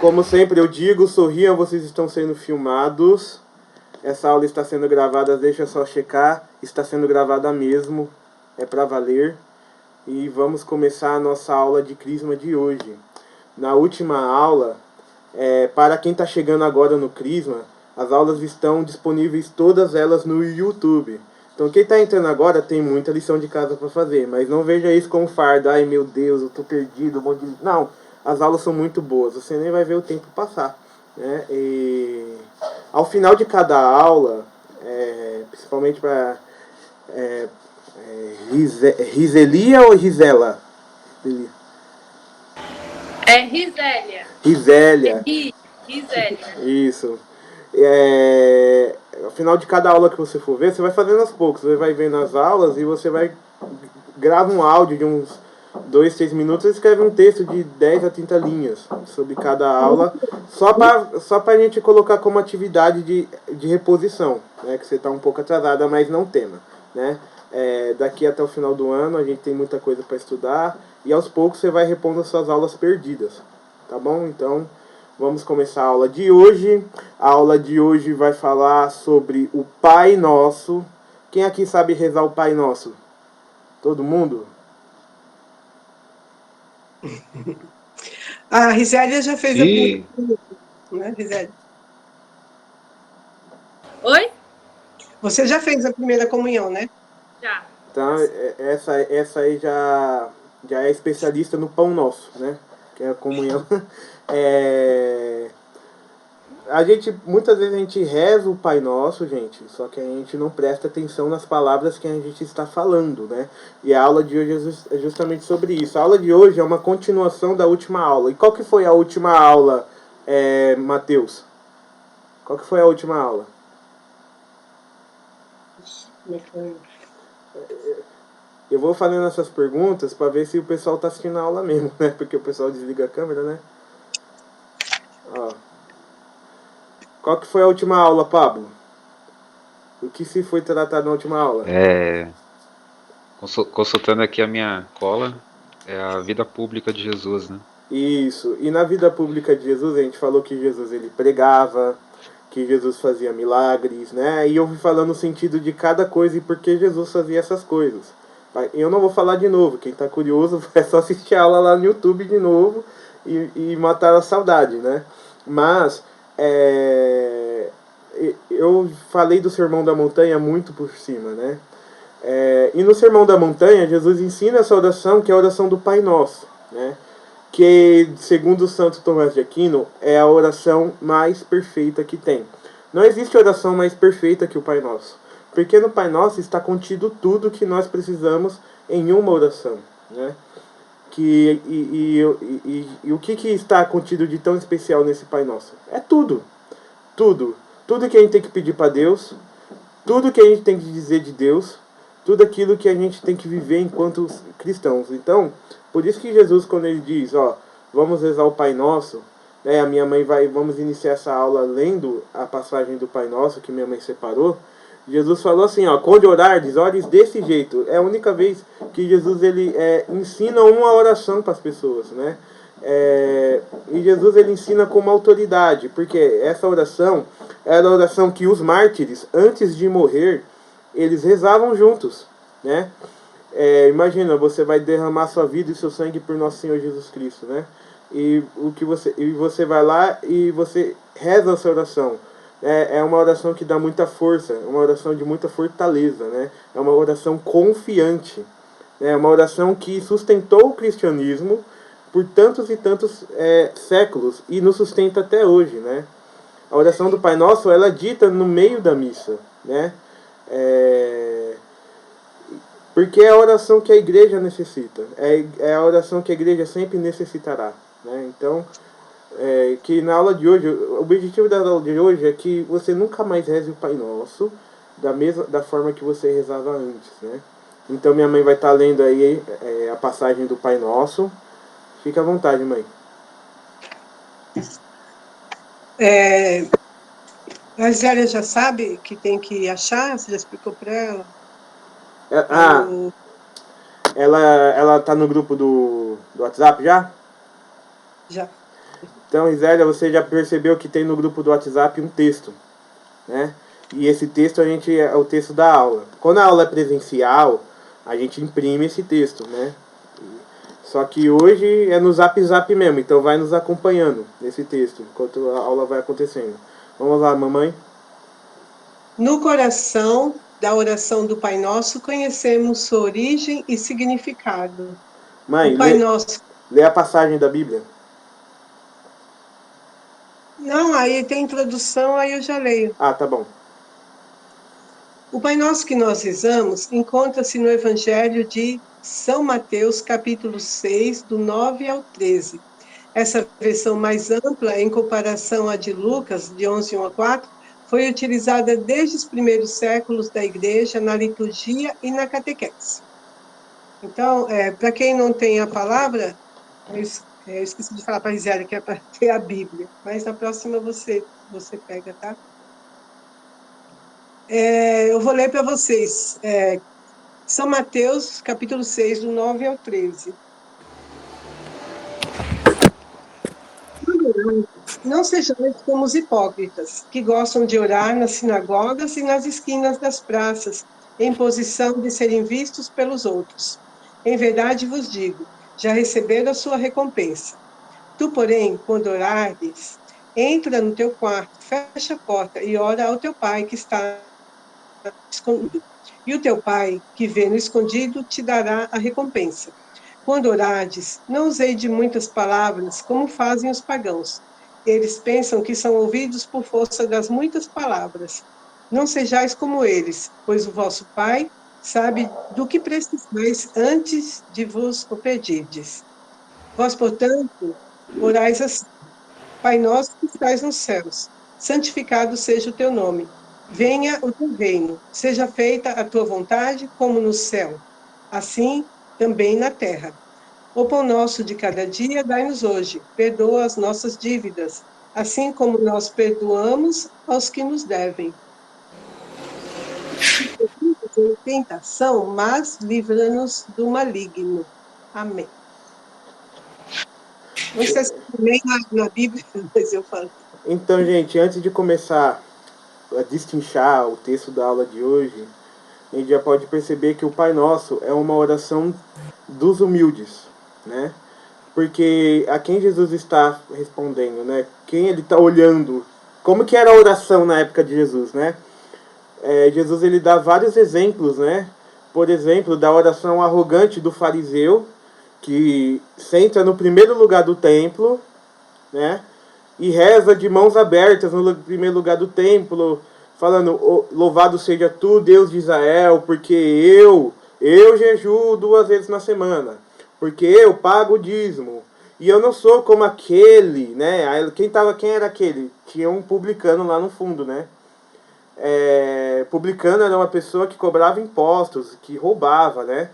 Como sempre eu digo, sorriam, vocês estão sendo filmados. Essa aula está sendo gravada, deixa eu só checar. Está sendo gravada mesmo, é para valer. E vamos começar a nossa aula de Crisma de hoje. Na última aula, para quem está chegando agora no Crisma, as aulas estão disponíveis todas elas no YouTube. Então quem está entrando agora tem muita lição de casa para fazer, mas não veja isso como fardo. Ai meu Deus, eu estou perdido, um monte de... Não, as aulas são muito boas, você nem vai ver o tempo passar. Né? E ao final de cada aula, principalmente para Riselia ou Risela? É Risélia. Risélia. Risélia. Isso. Ao final de cada aula que você for ver, você vai fazendo aos poucos. Você vai vendo as aulas e você vai grava um áudio de uns 2, 3 minutos e escreve um texto de 10 a 30 linhas sobre cada aula, só para a gente colocar como atividade de reposição, né, que você está um pouco atrasada, mas não tema. Né? Daqui até o final do ano a gente tem muita coisa para estudar e aos poucos você vai repondo as suas aulas perdidas. Tá bom? Então, vamos começar a aula de hoje. A aula de hoje vai falar sobre o Pai Nosso. Quem aqui sabe rezar o Pai Nosso? Todo mundo? A Risélia já fez a primeira comunhão, né, Risélia? Oi? Você já fez a primeira comunhão, né? Já. Então, essa aí já é especialista no pão nosso, né? Que é a comunhão. Muitas vezes a gente reza o Pai Nosso, gente, só que a gente não presta atenção nas palavras que a gente está falando, né? E a aula de hoje é justamente sobre isso. A aula de hoje é uma continuação da última aula. E qual que foi a última aula, Matheus? Qual que foi a última aula? Eu vou fazendo essas perguntas para ver se o pessoal está assistindo a aula mesmo, né? Porque o pessoal desliga a câmera, né? Ó. Qual que foi a última aula, Pablo? O que se foi tratado na última aula? Consultando aqui a minha cola, é a vida pública de Jesus, né? Isso. E na vida pública de Jesus, a gente falou que Jesus ele pregava, que Jesus fazia milagres, né? E eu fui falando o sentido de cada coisa e por que Jesus fazia essas coisas. Eu não vou falar de novo, quem está curioso é só assistir a aula lá no YouTube de novo e matar a saudade, né? Mas eu falei do Sermão da Montanha muito por cima, né? E no Sermão da Montanha, Jesus ensina essa oração, que é a oração do Pai Nosso, né? Que, segundo Santo Tomás de Aquino, é a oração mais perfeita que tem. Não existe oração mais perfeita que o Pai Nosso, porque no Pai Nosso está contido tudo que nós precisamos em uma oração, né? E o que está contido de tão especial nesse Pai Nosso? É tudo, tudo. Tudo que a gente tem que pedir para Deus, tudo que a gente tem que dizer de Deus, tudo aquilo que a gente tem que viver enquanto cristãos. Então, por isso que Jesus, quando ele diz, vamos rezar o Pai Nosso, né, a minha mãe vamos iniciar essa aula lendo a passagem do Pai Nosso que minha mãe separou. Jesus falou assim, quando orardes, ores desse jeito. É a única vez que Jesus ele ensina uma oração para as pessoas, né? E Jesus ele ensina com uma autoridade, porque essa oração era a oração que os mártires, antes de morrer, eles rezavam juntos, né? Imagina, você vai derramar sua vida e seu sangue por nosso Senhor Jesus Cristo, né? E você vai lá e você reza essa oração. É uma oração que dá muita força, é uma oração de muita fortaleza, né? É uma oração confiante, é uma oração que sustentou o cristianismo por tantos e tantos séculos e nos sustenta até hoje, né? A oração do Pai Nosso, ela é dita no meio da missa, né? Porque é a oração que a igreja necessita, é a oração que a igreja sempre necessitará, né? Então, que na aula de hoje, o objetivo da aula de hoje é que você nunca mais reze o Pai Nosso da forma que você rezava antes, né? Então minha mãe vai estar lendo aí a passagem do Pai Nosso. Fica à vontade, mãe. A Zélia já sabe que tem que achar? Você já explicou para ela? Ela tá no grupo do WhatsApp já? Já. Então, Risélia, você já percebeu que tem no grupo do WhatsApp um texto, né? E esse texto é o texto da aula. Quando a aula é presencial, a gente imprime esse texto, né? Só que hoje é no Zap Zap mesmo, então vai nos acompanhando nesse texto, enquanto a aula vai acontecendo. Vamos lá, mamãe. No coração da oração do Pai Nosso, conhecemos sua origem e significado. Mãe, O Pai Nosso... lê a passagem da Bíblia. Não, aí tem introdução, aí eu já leio. Ah, tá bom. O Pai Nosso que nós rezamos encontra-se no Evangelho de São Mateus, capítulo 6, do 9 ao 13. Essa versão mais ampla, em comparação à de Lucas, de 11, 1 a 4, foi utilizada desde os primeiros séculos da Igreja na liturgia e na catequese. Então, para quem não tem a palavra, eu esqueci de falar para a Gisele que é para ter a Bíblia, mas na próxima você pega, tá? Eu vou ler para vocês. São Mateus, capítulo 6, do 9 ao 13. Não sejais como os hipócritas, que gostam de orar nas sinagogas e nas esquinas das praças, em posição de serem vistos pelos outros. Em verdade vos digo, já receberam a sua recompensa. Tu, porém, quando orares, entra no teu quarto, fecha a porta e ora ao teu pai que está escondido. E o teu pai, que vê no escondido, te dará a recompensa. Quando orades, não usei de muitas palavras, como fazem os pagãos. Eles pensam que são ouvidos por força das muitas palavras. Não sejais como eles, pois o vosso Pai sabe do que precisais antes de vos o pedirdes. Vós, portanto, orais assim: Pai nosso que estais nos céus, santificado seja o teu nome. Venha o teu reino, seja feita a tua vontade, como no céu, assim também na terra. O pão nosso de cada dia dai-nos hoje. Perdoa as nossas dívidas, assim como nós perdoamos aos que nos devem. Em tentação, mas livra-nos do maligno. Amém. Não sei se também na Bíblia, mas eu falo. Então, gente, antes de começar a destrinchar o texto da aula de hoje, a gente já pode perceber que o Pai Nosso é uma oração dos humildes, né? Porque a quem Jesus está respondendo, né? Quem ele está olhando, como que era a oração na época de Jesus, né? Jesus ele dá vários exemplos, né? Por exemplo, da oração arrogante do fariseu, que senta no primeiro lugar do templo, né? E reza de mãos abertas no primeiro lugar do templo, falando: louvado seja tu, Deus de Israel, porque eu jejuo 2 vezes na semana, porque eu pago o dízimo, e eu não sou como aquele, né? Quem era aquele? Tinha um publicano lá no fundo, né? Publicano era uma pessoa que cobrava impostos, que roubava, né?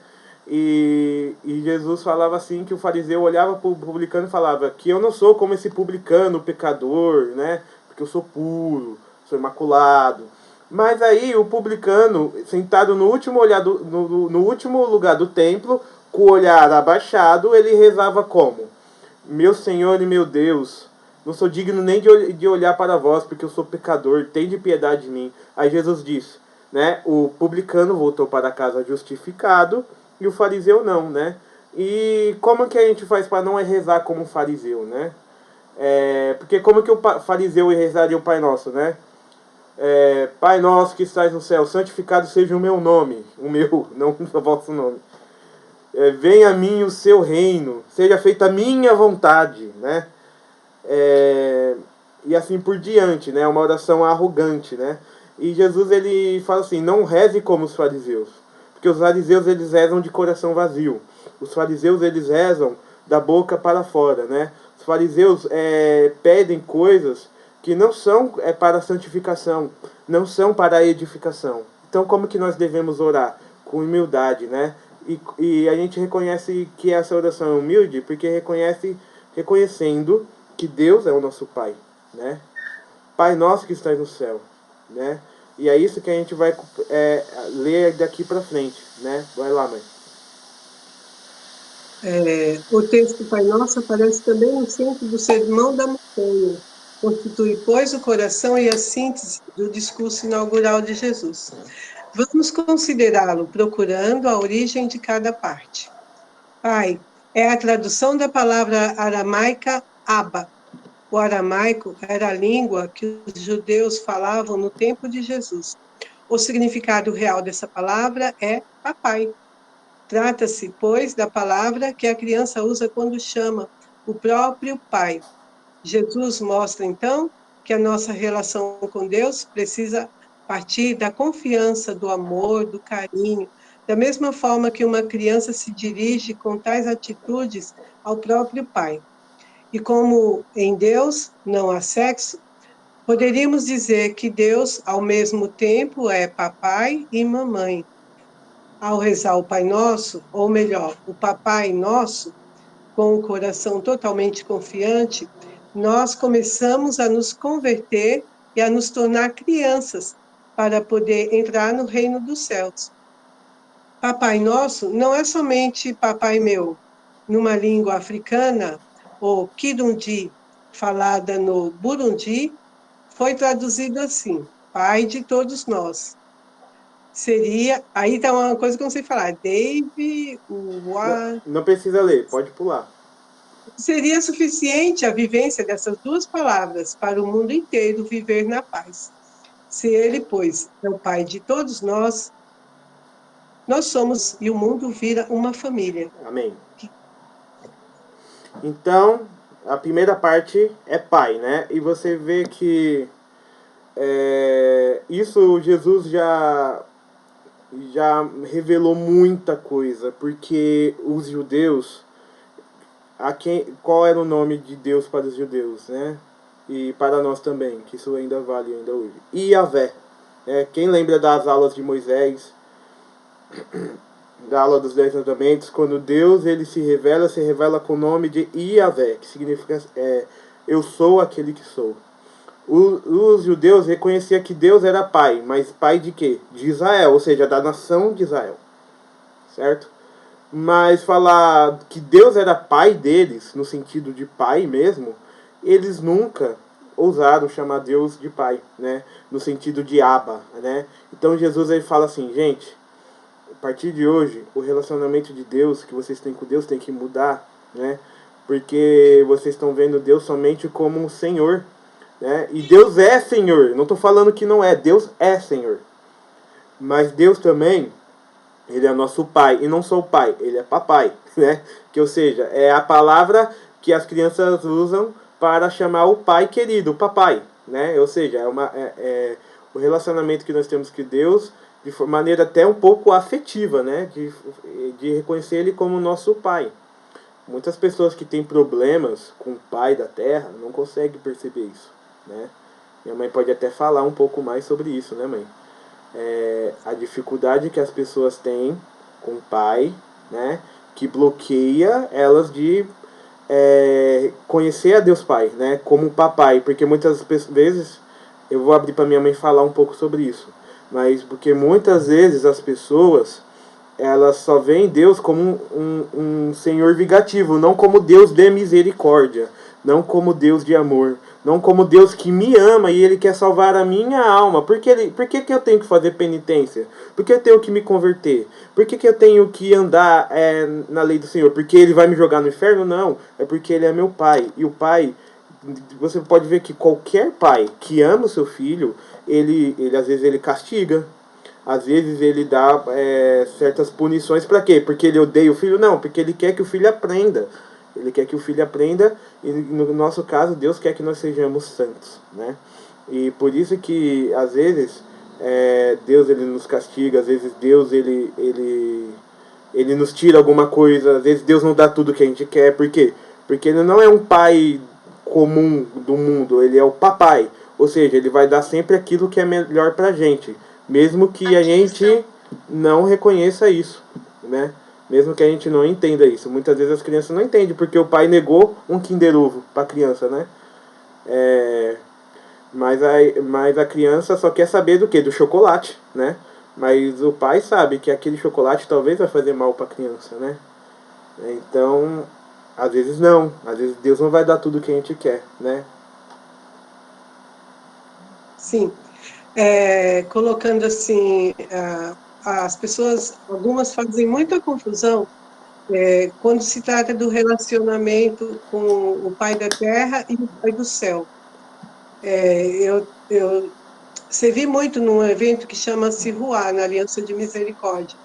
E Jesus falava assim, que o fariseu olhava para o publicano e falava que eu não sou como esse publicano, pecador, né? Porque eu sou puro, sou imaculado. Mas aí o publicano, sentado no último lugar do templo, com o olhar abaixado, ele rezava como: meu Senhor e meu Deus, não sou digno nem de olhar para vós, porque eu sou pecador, tende piedade de mim. Aí Jesus disse, né? O publicano voltou para casa justificado, e o fariseu não, né? E como que a gente faz para não rezar como um fariseu, né? Porque como que o fariseu rezaria o Pai Nosso, né? Pai Nosso que estás no céu, santificado seja o meu nome, o meu, não o vosso nome. Venha a mim o seu reino, seja feita a minha vontade, né? E assim por diante, né? Uma oração arrogante, né? E Jesus ele fala assim: não reze como os fariseus, porque os fariseus eles rezam de coração vazio. Os fariseus eles rezam da boca para fora, né? Os fariseus pedem coisas que não são para a santificação, não são para a edificação. Então como que nós devemos orar? Com humildade, né? E a gente reconhece que essa oração é humilde porque reconhecendo que Deus é o nosso Pai, né? Pai nosso que estás no céu, né? E é isso que a gente vai ler daqui para frente, né? Vai lá, mãe. O texto Pai Nosso aparece também no centro do Sermão da Montanha. Constitui, pois, o coração e a síntese do discurso inaugural de Jesus. Vamos considerá-lo procurando a origem de cada parte. Pai é a tradução da palavra aramaica Abba. O aramaico era a língua que os judeus falavam no tempo de Jesus. O significado real dessa palavra é papai. Trata-se, pois, da palavra que a criança usa quando chama o próprio pai. Jesus mostra, então, que a nossa relação com Deus precisa partir da confiança, do amor, do carinho, da mesma forma que uma criança se dirige com tais atitudes ao próprio pai. E como em Deus não há sexo, poderíamos dizer que Deus, ao mesmo tempo, é papai e mamãe. Ao rezar o Pai Nosso, ou melhor, o Papai Nosso, com o coração totalmente confiante, nós começamos a nos converter e a nos tornar crianças para poder entrar no reino dos céus. Papai Nosso não é somente Papai Meu. Numa língua africana, o Kirundi, falada no Burundi, foi traduzido assim: Pai de todos nós. Seria, aí tá uma coisa que eu não sei falar, Dave, Não precisa ler, pode pular. Seria suficiente a vivência dessas duas palavras para o mundo inteiro viver na paz. Se ele, pois, é o Pai de todos nós, nós somos e o mundo vira uma família. Amém. Então, a primeira parte é pai, né? E você vê que isso Jesus já revelou muita coisa, porque os judeus, qual era o nome de Deus para os judeus, né? E para nós também, que isso ainda vale ainda hoje. Iavé. Quem lembra das aulas de Moisés, da aula dos 10 mandamentos, quando Deus ele se revela com o nome de Iavé, que significa eu sou aquele que sou. Os judeus reconheciam que Deus era pai, mas pai de quê? De Israel, ou seja, da nação de Israel. Certo? Mas falar que Deus era pai deles, no sentido de pai mesmo, eles nunca ousaram chamar Deus de pai, né? No sentido de Abba, né? Então Jesus ele fala assim, gente, a partir de hoje, o relacionamento de Deus que vocês têm com Deus tem que mudar, né? Porque vocês estão vendo Deus somente como um Senhor, né? E Deus é Senhor, não estou falando que não é, Deus é Senhor. Mas Deus também, ele é nosso pai, e não só o pai, ele é papai, né? Que, ou seja, é a palavra que as crianças usam para chamar o pai querido, o papai, né? Ou seja, o relacionamento que nós temos com Deus de maneira até um pouco afetiva, né? De reconhecer ele como nosso pai. Muitas pessoas que têm problemas com o pai da terra não conseguem perceber isso, né? Minha mãe pode até falar um pouco mais sobre isso, né, mãe? A dificuldade que as pessoas têm com o pai, né? Que bloqueia elas de conhecer a Deus Pai, né? Como papai, porque muitas vezes, eu vou abrir para minha mãe falar um pouco sobre isso, mas porque muitas vezes as pessoas elas só veem Deus como um Senhor vingativo, não como Deus de misericórdia, não como Deus de amor, não como Deus que me ama e Ele quer salvar a minha alma. Por que eu tenho que fazer penitência? Por que eu tenho que me converter? Por que eu tenho que andar na lei do Senhor? Porque Ele vai me jogar no inferno? Não, é porque Ele é meu Pai. E o Pai, você pode ver que qualquer pai que ama o seu filho, ele às vezes ele castiga. Às vezes ele dá certas punições para quê? Porque ele odeia o filho? Não, porque ele quer que o filho aprenda. Ele quer que o filho aprenda e no nosso caso Deus quer que nós sejamos santos, né? E por isso que às vezes Deus ele nos castiga, às vezes Deus ele nos tira alguma coisa, às vezes Deus não dá tudo que a gente quer. Por quê? Porque ele não é um pai comum do mundo, ele é o papai. Ou seja, ele vai dar sempre aquilo que é melhor pra gente. Mesmo que a gente não reconheça isso, né? Mesmo que a gente não entenda isso. Muitas vezes as crianças não entendem, porque o pai negou um Kinder Ovo para a criança, né? Mas a criança só quer saber do que? Do chocolate, né? Mas o pai sabe que aquele chocolate talvez vai fazer mal para a criança, né? Então, às vezes não. Às vezes Deus não vai dar tudo o que a gente quer, né? Sim. Colocando assim, as pessoas, algumas fazem muita confusão quando se trata do relacionamento com o Pai da Terra e o Pai do Céu. Eu servi muito num evento que chama-se Ruá, na Aliança de Misericórdia.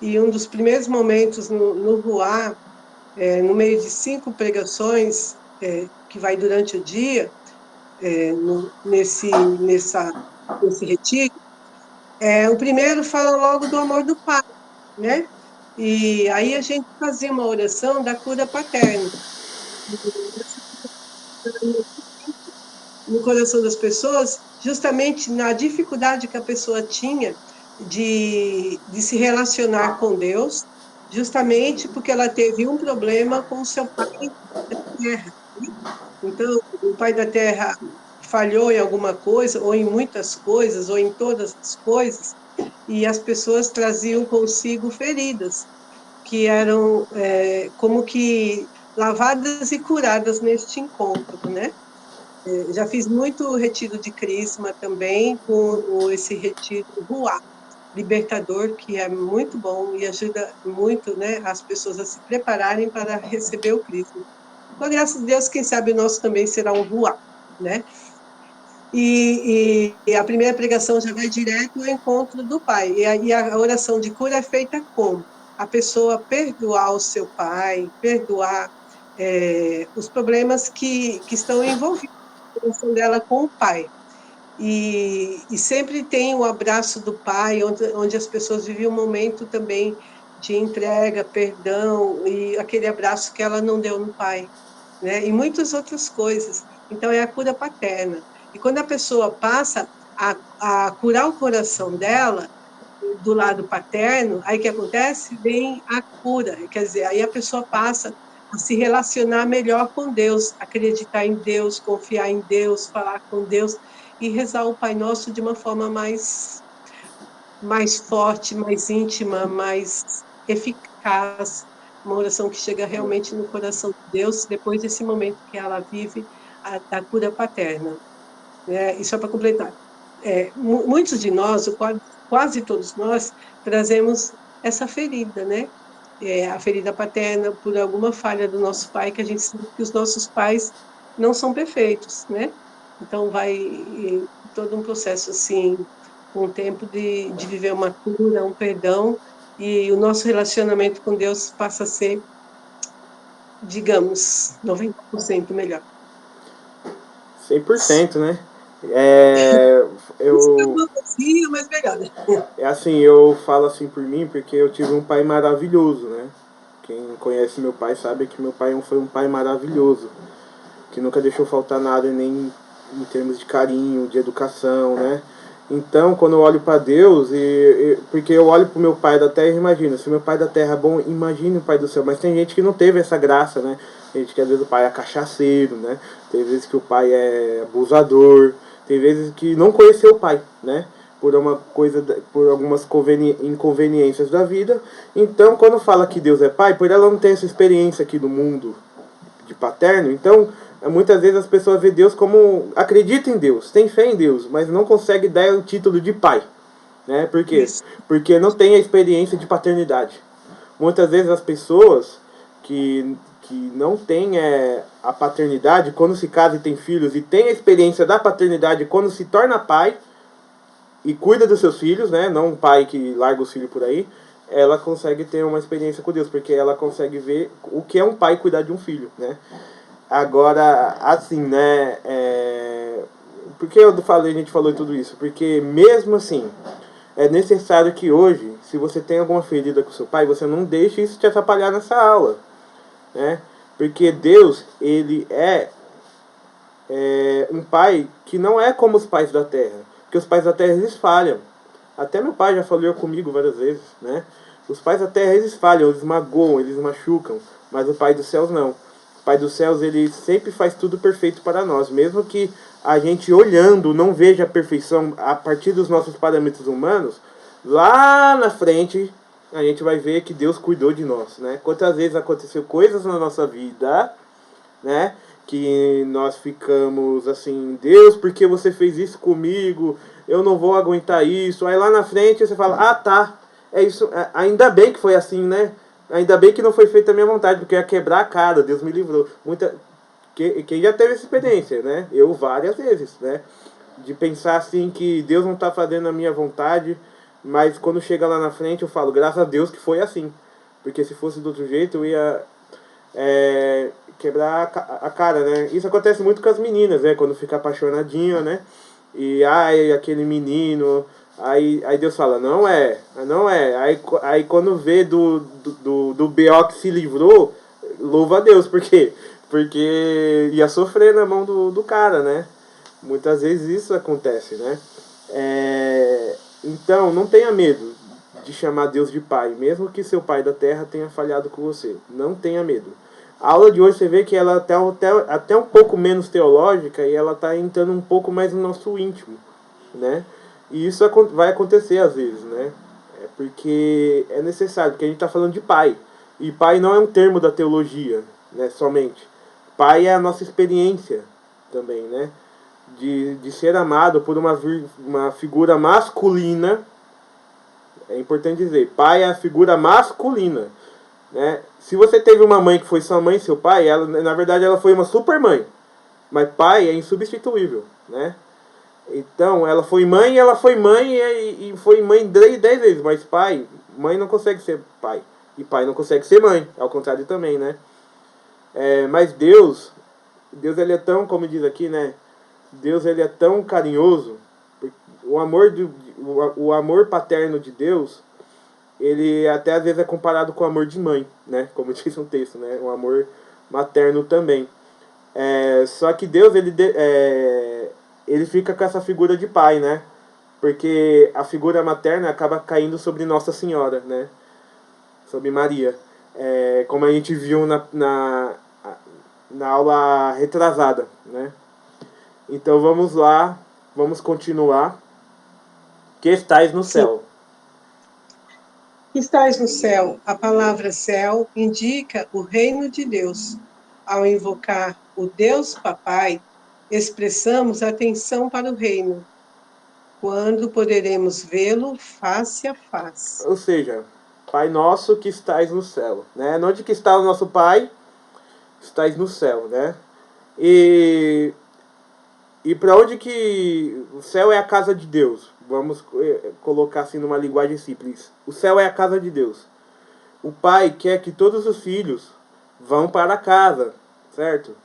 E um dos primeiros momentos no Ruá, no meio de 5 pregações, que vai durante o dia, nesse retiro, o primeiro fala logo do amor do Pai, né? E aí a gente fazia uma oração da cura paterna. No coração das pessoas, justamente na dificuldade que a pessoa tinha de se relacionar com Deus, justamente porque ela teve um problema com o seu pai da terra. Então, o pai da terra falhou em alguma coisa, ou em muitas coisas, ou em todas as coisas, e as pessoas traziam consigo feridas, que eram como que lavadas e curadas neste encontro, né? Já fiz muito retiro de crisma também, com esse retiro Ruá, libertador, que é muito bom e ajuda muito, né, as pessoas a se prepararem para receber o crisma. Com a graça de Deus, quem sabe o nosso também será um Ruá, né? E a primeira pregação já vai direto ao encontro do Pai. E a oração de cura é feita como? A pessoa perdoar o seu pai, perdoar os problemas que estão envolvidos na relação dela com o pai. E sempre tem o abraço do pai, onde as pessoas vivem um momento também de entrega, perdão, e aquele abraço que ela não deu no pai, né? E muitas outras coisas. Então, é a cura paterna. E quando a pessoa passa a curar o coração dela, do lado paterno, aí o que acontece? Vem a cura, quer dizer, aí a pessoa passa a se relacionar melhor com Deus, acreditar em Deus, confiar em Deus, falar com Deus e rezar o Pai Nosso de uma forma mais forte, mais íntima, mais eficaz, uma oração que chega realmente no coração de Deus depois desse momento que ela vive da cura paterna. E só para completar, muitos de nós, quase todos nós, trazemos essa ferida, né? A ferida paterna por alguma falha do nosso pai, que a gente sabe que os nossos pais não são perfeitos, né? Então vai todo um processo assim, um tempo de viver uma cura, um perdão, e o nosso relacionamento com Deus passa a ser, digamos, 90% melhor. 100%, né? É, Isso é eu, uma coisinha, mas melhor, né? assim, eu falo assim por mim porque eu tive um pai maravilhoso, né? Quem conhece meu pai sabe que meu pai foi um pai maravilhoso, que nunca deixou faltar nada, nem em termos de carinho, de educação, né? Então, quando eu olho para Deus, porque eu olho para o meu pai da terra e imagino, se meu pai da terra é bom, imagine o pai do céu. Mas tem gente que não teve essa graça, né? Tem gente que às vezes o pai é cachaceiro, né? Tem vezes que o pai é abusador, tem vezes que não conheceu o pai, né? Por uma coisa, por algumas inconveniências da vida. Então, quando fala que Deus é pai, por ela não ter essa experiência aqui do mundo de paterno, então muitas vezes as pessoas veem Deus como acredita em Deus, tem fé em Deus, mas não consegue dar o título de pai, né? Por quê? Isso. Porque não tem a experiência de paternidade. Muitas vezes as pessoas que não têm a paternidade, quando se casa e tem filhos, e tem a experiência da paternidade quando se torna pai e cuida dos seus filhos, né? Não um pai que larga os filhos por aí, ela consegue ter uma experiência com Deus, porque ela consegue ver o que é um pai cuidar de um filho, né? Agora, assim, né? Por que a gente falou tudo isso? Porque mesmo assim, é necessário que hoje, se você tem alguma ferida com seu pai, você não deixe isso te atrapalhar nessa aula, né? Porque Deus, ele é um pai que não é como os pais da terra. Porque os pais da terra, eles falham. Até meu pai já falou comigo várias vezes, né? Os pais da terra, eles falham, eles magoam, eles machucam. Mas o pai dos céus, não. O pai dos céus, ele sempre faz tudo perfeito para nós. Mesmo que a gente olhando não veja a perfeição a partir dos nossos parâmetros humanos, lá na frente a gente vai ver que Deus cuidou de nós, né? Quantas vezes aconteceu coisas na nossa vida, né? Que nós ficamos assim, Deus, por que você fez isso comigo? Eu não vou aguentar isso. Aí lá na frente você fala, ah, tá, é isso, ainda bem que foi assim, né? Ainda bem que não foi feita a minha vontade, porque ia quebrar a cara, Deus me livrou. Quem já teve essa experiência, né? Eu várias vezes, né? De pensar assim que Deus não está fazendo a minha vontade, mas quando chega lá na frente eu falo, graças a Deus que foi assim. Porque se fosse do outro jeito eu ia quebrar a cara, né? Isso acontece muito com as meninas, né? Quando fica apaixonadinha, né? E ai, aquele menino. Aí Deus fala, não é, não é. Aí quando vê do B.O. que se livrou, louva a Deus, por quê? Porque ia sofrer na mão do cara, né? Muitas vezes isso acontece, né? Então, não tenha medo de chamar Deus de pai, mesmo que seu pai da terra tenha falhado com você. Não tenha medo. A aula de hoje você vê que ela até um pouco menos teológica e ela está entrando um pouco mais no nosso íntimo, né? E isso vai acontecer às vezes, né? Porque é necessário, porque a gente está falando de pai. E pai não é um termo da teologia, né, somente. Pai é a nossa experiência também, né? De ser amado por uma figura masculina. É importante dizer, pai é a figura masculina, né? Se você teve uma mãe que foi sua mãe, seu pai, ela, na verdade ela foi uma super mãe. Mas pai é insubstituível, né? Então, ela foi mãe e foi mãe 10 vezes, mas mãe não consegue ser pai. E pai não consegue ser mãe, ao contrário também, né? Mas Deus ele é tão, como diz aqui, né? Deus ele é tão carinhoso. O amor paterno de Deus, ele até às vezes é comparado com o amor de mãe, né? Como diz um texto, né? O amor materno também. Só que Deus, ele fica com essa figura de pai, né? Porque a figura materna acaba caindo sobre Nossa Senhora, né? Sobre Maria. Como a gente viu na aula retrasada, né? Então vamos lá, vamos continuar. Que estais no céu. Que estais no céu. A palavra céu indica o reino de Deus. Ao invocar o Deus Papai, expressamos atenção para o reino. Quando poderemos vê-lo face a face. Ou seja, Pai nosso que estais no céu, né? Onde que está o nosso Pai? Estais no céu, né? E para onde que... O céu é a casa de Deus. Vamos colocar assim numa linguagem simples. O céu é a casa de Deus. O Pai quer que todos os filhos vão para a casa, certo?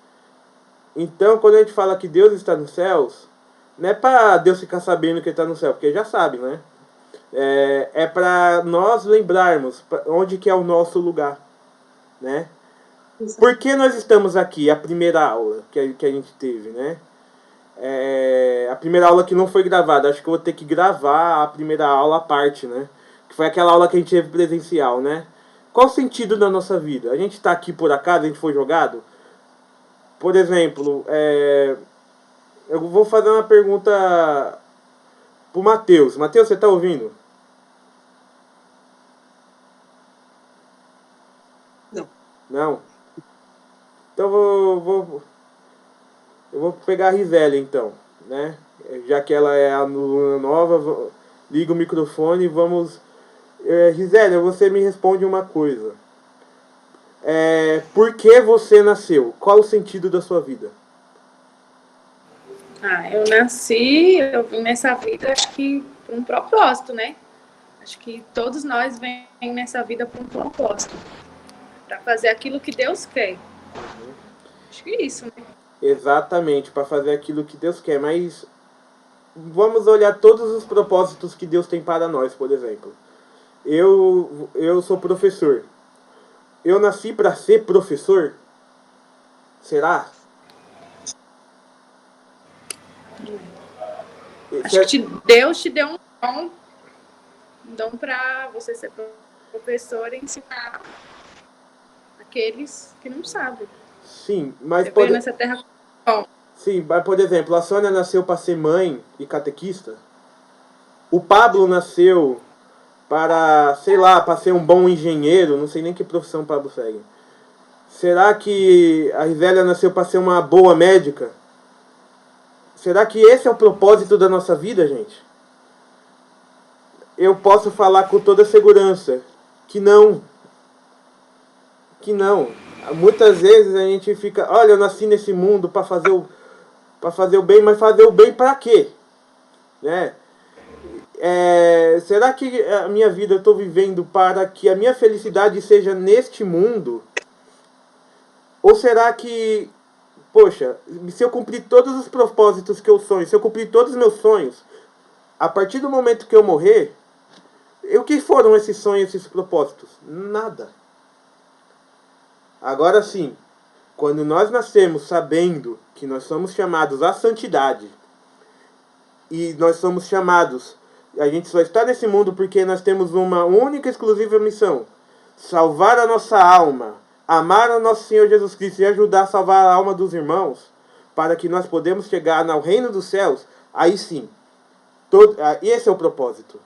Então, quando a gente fala que Deus está nos céus, não é para Deus ficar sabendo que ele está no céu, porque ele já sabe, né? É para nós lembrarmos onde que é o nosso lugar, né? Por que nós estamos aqui? A primeira aula que a gente teve, né? A primeira aula que não foi gravada. Acho que eu vou ter que gravar a primeira aula à parte, né? Que foi aquela aula que a gente teve presencial, né? Qual o sentido da nossa vida? A gente está aqui por acaso, a gente foi jogado? Por exemplo, eu vou fazer uma pergunta pro Matheus. Matheus, você está ouvindo? Não. Não? Então eu vou pegar a Risélia então, né? Já que ela é a aluna nova, liga o microfone e vamos... Risélia, você me responde uma coisa. Por que você nasceu? Qual o sentido da sua vida? Eu vim nessa vida, acho que por um propósito, né? Acho que todos nós vêm nessa vida por um propósito. Para fazer aquilo que Deus quer. Acho que é isso, né? Exatamente, para fazer aquilo que Deus quer. Mas vamos olhar todos os propósitos que Deus tem para nós, por exemplo. Eu sou professor. Eu nasci para ser professor? Será? Acho que Deus te deu um dom para você ser professor e ensinar aqueles que não sabem. Sim, mas você veio nessa terra com... Sim, mas por exemplo, a Sônia nasceu para ser mãe e catequista. O Pablo nasceu para, sei lá, para ser um bom engenheiro? Não sei nem que profissão Pablo segue. Será que a Risélia nasceu para ser uma boa médica? Será que esse é o propósito da nossa vida, gente? Eu posso falar com toda segurança que não. Que não. Muitas vezes a gente fica, olha, eu nasci nesse mundo para fazer o bem, mas fazer o bem para quê? Né? Será que a minha vida eu estou vivendo para que a minha felicidade seja neste mundo? Ou será que, poxa, se eu cumprir todos os propósitos que eu sonho, se eu cumprir todos os meus sonhos, a partir do momento que eu morrer, o que foram esses sonhos, esses propósitos? Nada. Agora sim, quando nós nascemos sabendo que nós somos chamados à santidade, e nós somos chamados, a gente só está nesse mundo porque nós temos uma única e exclusiva missão: salvar a nossa alma, amar ao nosso Senhor Jesus Cristo e ajudar a salvar a alma dos irmãos, para que nós podemos chegar ao reino dos céus. Aí sim, esse é o propósito,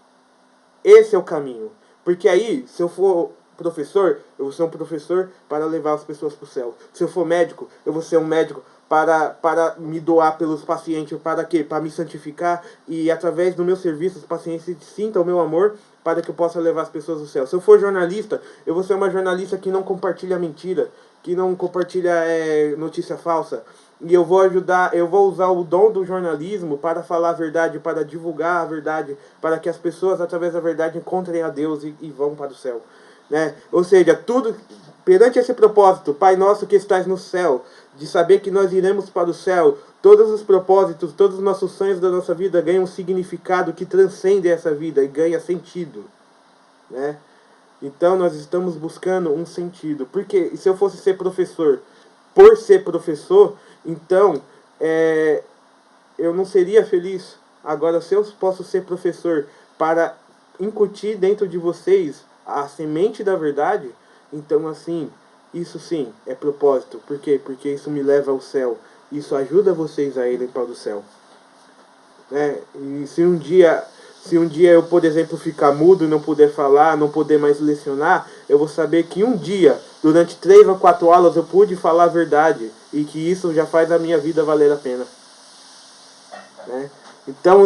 esse é o caminho. Porque aí, se eu for professor, eu vou ser um professor para levar as pessoas para o céu. Se eu for médico, eu vou ser um médico para me doar pelos pacientes. Para quê? Para me santificar e através do meu serviço os pacientes sintam o meu amor, para que eu possa levar as pessoas ao céu. Se eu for jornalista, eu vou ser uma jornalista que não compartilha mentira, que não compartilha notícia falsa. E eu vou usar o dom do jornalismo para falar a verdade, para divulgar a verdade, para que as pessoas, através da verdade, encontrem a Deus e vão para o céu. Né? Ou seja, tudo perante esse propósito, Pai nosso que estás no céu, de saber que nós iremos para o céu, todos os propósitos, todos os nossos sonhos da nossa vida ganham um significado que transcende essa vida e ganha sentido. Né? Então nós estamos buscando um sentido. Porque se eu fosse ser professor, por ser professor, então eu não seria feliz. Agora, se eu posso ser professor para incutir dentro de vocês a semente da verdade, então assim, isso sim é propósito. Por quê? Porque isso me leva ao céu. Isso ajuda vocês a irem para o céu. Né? E se um dia eu, por exemplo, ficar mudo, não poder falar, não poder mais lecionar, eu vou saber que um dia, durante 3 ou 4 aulas, eu pude falar a verdade. E que isso já faz a minha vida valer a pena. Né? Então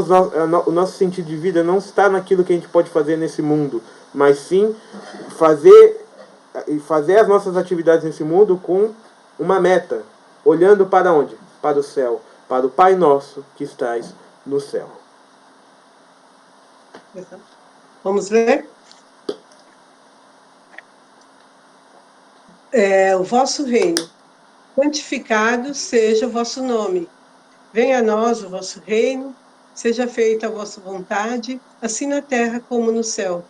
o nosso sentido de vida não está naquilo que a gente pode fazer nesse mundo, mas sim fazer as nossas atividades nesse mundo com uma meta, olhando para onde? Para o céu, para o Pai Nosso que estás no céu. Vamos ler? O vosso reino, santificado seja o vosso nome. Venha a nós o vosso reino, seja feita a vossa vontade, assim na terra como no céu.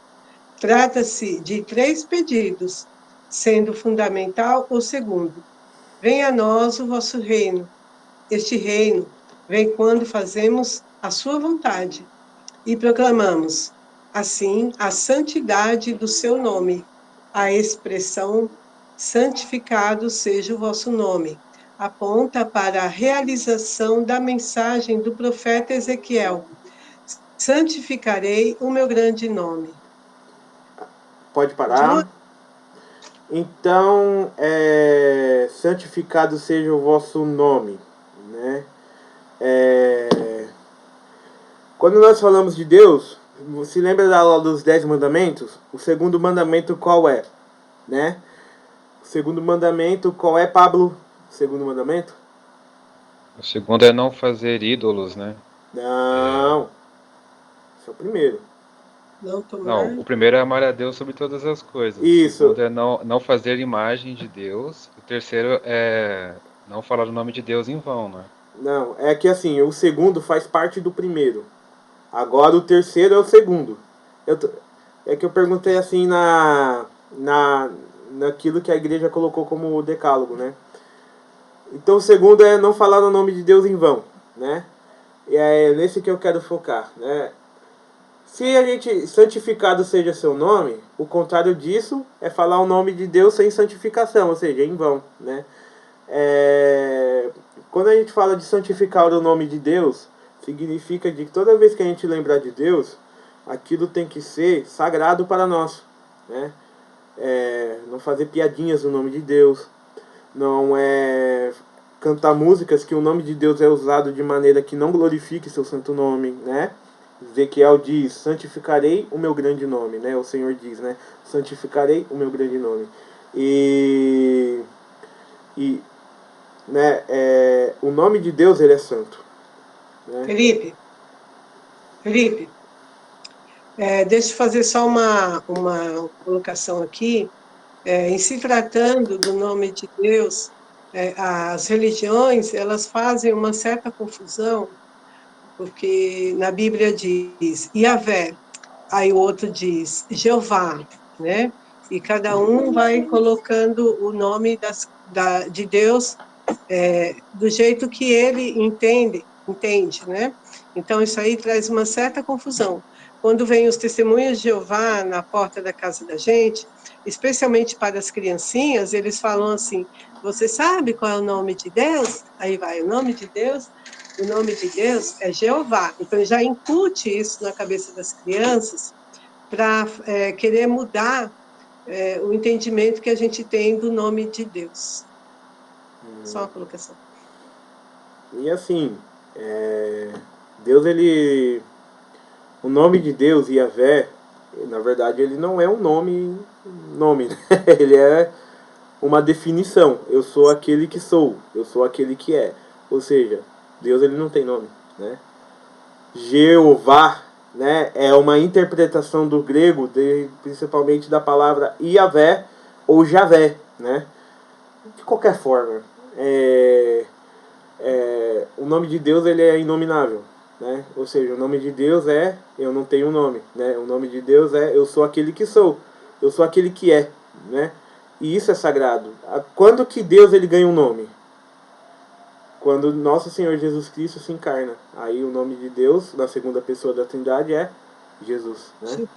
Trata-se de 3 pedidos, sendo fundamental o segundo. Venha a nós o vosso reino. Este reino vem quando fazemos a sua vontade e proclamamos, assim, a santidade do seu nome. A expressão santificado seja o vosso nome aponta para a realização da mensagem do profeta Ezequiel: santificarei o meu grande nome. Pode parar. Então, santificado seja o vosso nome. Né? Quando nós falamos de Deus, você lembra da aula dos 10 mandamentos? O segundo mandamento qual é? Né? O segundo mandamento qual é, Pablo? O segundo mandamento? O segundo é não fazer ídolos, né? Não. Esse é o primeiro. Não, o primeiro é amar a Deus sobre todas as coisas. Isso. O segundo é não fazer imagem de Deus. O terceiro é não falar o nome de Deus em vão, né? Não, é que assim, o segundo faz parte do primeiro. Agora o terceiro é o segundo. É que eu perguntei assim naquilo que a igreja colocou como decálogo, né? Então o segundo é não falar o nome de Deus em vão, né? E é nesse que eu quero focar, né? Se a gente, santificado seja seu nome, o contrário disso é falar o nome de Deus sem santificação, ou seja, em vão, né? Quando a gente fala de santificar o nome de Deus, significa de que toda vez que a gente lembrar de Deus, aquilo tem que ser sagrado para nós, né? Não fazer piadinhas no nome de Deus, não cantar músicas que o nome de Deus é usado de maneira que não glorifique seu santo nome, né? Ezequiel diz, santificarei o meu grande nome, né? O Senhor diz, né? Santificarei o meu grande nome. E né, o nome de Deus, ele é santo, né? Felipe, deixa eu fazer só uma colocação aqui. Em se tratando do nome de Deus, as religiões, elas fazem uma certa confusão, porque na Bíblia diz Yahvé, aí o outro diz Jeová, né? E cada um vai colocando o nome de Deus do jeito que ele entende, né? Então, isso aí traz uma certa confusão. Quando vem os testemunhos de Jeová na porta da casa da gente, especialmente para as criancinhas, eles falam assim, você sabe qual é o nome de Deus? Aí vai, o nome de Deus é Jeová. Então, já incute isso na cabeça das crianças para querer mudar o entendimento que a gente tem do nome de Deus. Só uma colocação. E assim, Deus, o nome de Deus, Yahvé, na verdade ele não é um nome, né? Ele é uma definição. Eu sou aquele que sou, eu sou aquele que é. Ou seja, Deus, ele não tem nome, né? Jeová, né, é uma interpretação do grego, principalmente da palavra Yahvé ou Javé, né? De qualquer forma, o nome de Deus, ele é inominável, né? Ou seja, o nome de Deus é eu não tenho nome, né? O nome de Deus é eu sou aquele que sou, eu sou aquele que é, né? E isso é sagrado. Quando que Deus, ele ganha um nome? Quando nosso Senhor Jesus Cristo se encarna. Aí o nome de Deus, na segunda pessoa da Trindade, é Jesus, né? Sim.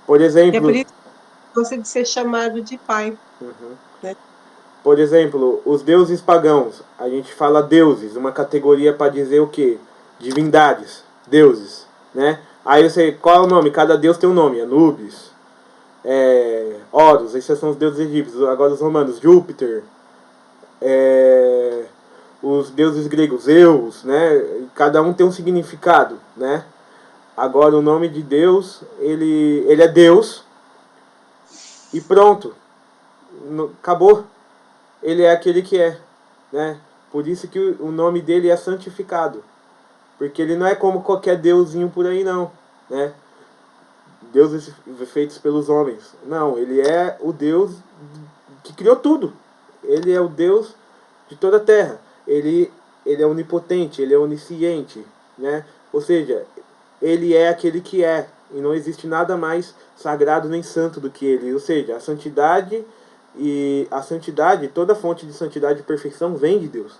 Por exemplo... É por isso que gosta de ser chamado de Pai. Uhum. Né? Por exemplo, os deuses pagãos. A gente fala deuses, uma categoria para dizer o quê? Divindades, deuses, né? Aí você, qual é o nome? Cada deus tem um nome. Anubis, Horus, esses são os deuses egípcios. Agora os romanos, Júpiter, os deuses gregos, Zeus, né? Cada um tem um significado, né? Agora o nome de Deus, ele é Deus e pronto, acabou. Ele é aquele que é, né? Por isso que o nome dele é santificado, porque ele não é como qualquer deusinho por aí não, né? Deuses feitos pelos homens. Não, ele é o Deus que criou tudo. Ele é o Deus de toda a terra. Ele é onipotente, ele é onisciente, né? Ou seja, ele é aquele que é, e não existe nada mais sagrado nem santo do que ele. Ou seja, a santidade, toda fonte de santidade e perfeição vem de Deus.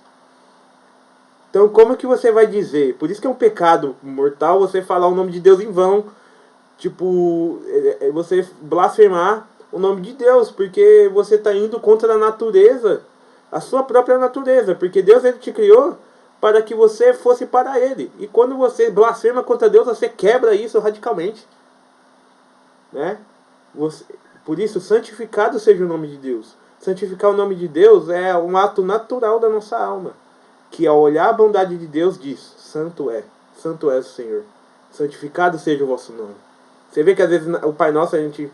Então, como que você vai dizer? Por isso que é um pecado mortal você falar o nome de Deus em vão. Tipo, você blasfemar o nome de Deus, porque você está indo contra a natureza, a sua própria natureza, porque Deus, ele te criou para que você fosse para ele. E quando você blasfema contra Deus, você quebra isso radicalmente, né? Por isso, santificado seja o nome de Deus. Santificar o nome de Deus é um ato natural da nossa alma, que ao olhar a bondade de Deus diz, santo é o Senhor, santificado seja o vosso nome. Você vê que às vezes o Pai Nosso a gente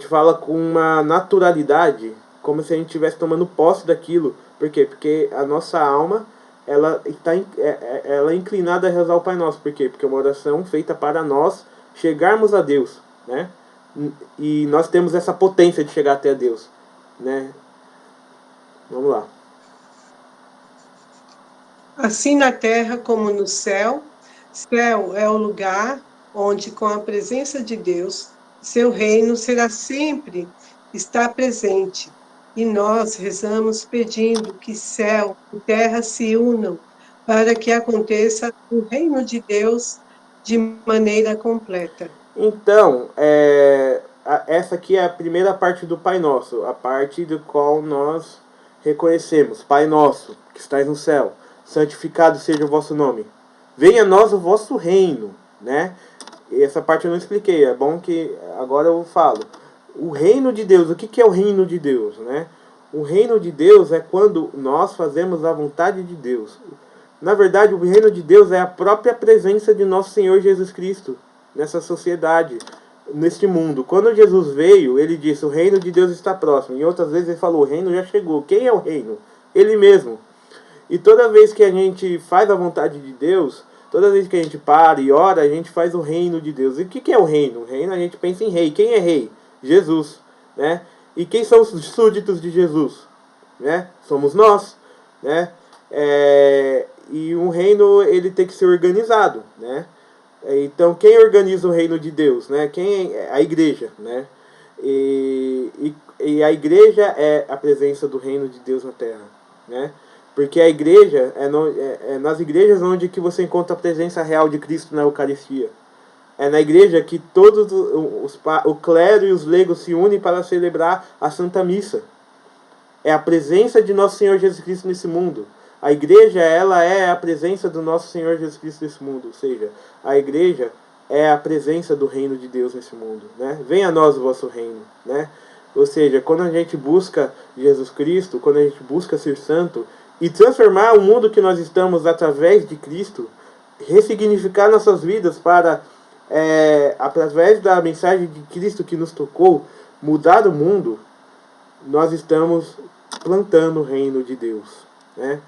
fala com uma naturalidade, como se a gente estivesse tomando posse daquilo. Por quê? Porque a nossa alma, ela é inclinada a rezar o Pai Nosso. Por quê? Porque é uma oração feita para nós chegarmos a Deus, né? E nós temos essa potência de chegar até Deus, né? Vamos lá. Assim na terra como no céu, céu é o lugar onde, com a presença de Deus, seu reino será sempre estar presente. E nós rezamos pedindo que céu e terra se unam para que aconteça o reino de Deus de maneira completa. Então, essa aqui é a primeira parte do Pai Nosso, a parte do qual nós reconhecemos. Pai Nosso, que estais no céu, santificado seja o vosso nome. Venha a nós o vosso reino, né? essa parte eu não expliquei, é bom que agora eu falo. O reino de Deus, o que é o reino de Deus, né? O reino de Deus é quando nós fazemos a vontade de Deus. Na verdade, o reino de Deus é a própria presença de nosso Senhor Jesus Cristo nessa sociedade, neste mundo. Quando Jesus veio, ele disse, o reino de Deus está próximo. E outras vezes ele falou, o reino já chegou. Quem é o reino? Ele mesmo. E toda vez que a gente faz a vontade de Deus, toda vez que a gente para e ora, a gente faz o reino de Deus. E o que é o reino? O reino a gente pensa em rei. Quem é rei? Jesus, né? E quem são os súditos de Jesus? Né? Somos nós, né? E um reino ele tem que ser organizado, né? Então quem organiza o reino de Deus, né? Quem é a igreja, né? E a igreja é a presença do reino de Deus na Terra, né? Porque a igreja é nas igrejas onde que você encontra a presença real de Cristo na Eucaristia. É na igreja que todos o clero e os leigos se unem para celebrar a Santa Missa. É a presença de nosso Senhor Jesus Cristo nesse mundo. A igreja, ela é a presença do nosso Senhor Jesus Cristo nesse mundo. Ou seja, a igreja é a presença do reino de Deus nesse mundo, né? Venha a nós o vosso reino, né? Ou seja, quando a gente busca Jesus Cristo, quando a gente busca ser santo e transformar o mundo que nós estamos através de Cristo, ressignificar nossas vidas para, através da mensagem de Cristo que nos tocou, mudar o mundo, nós estamos plantando o reino de Deus, né?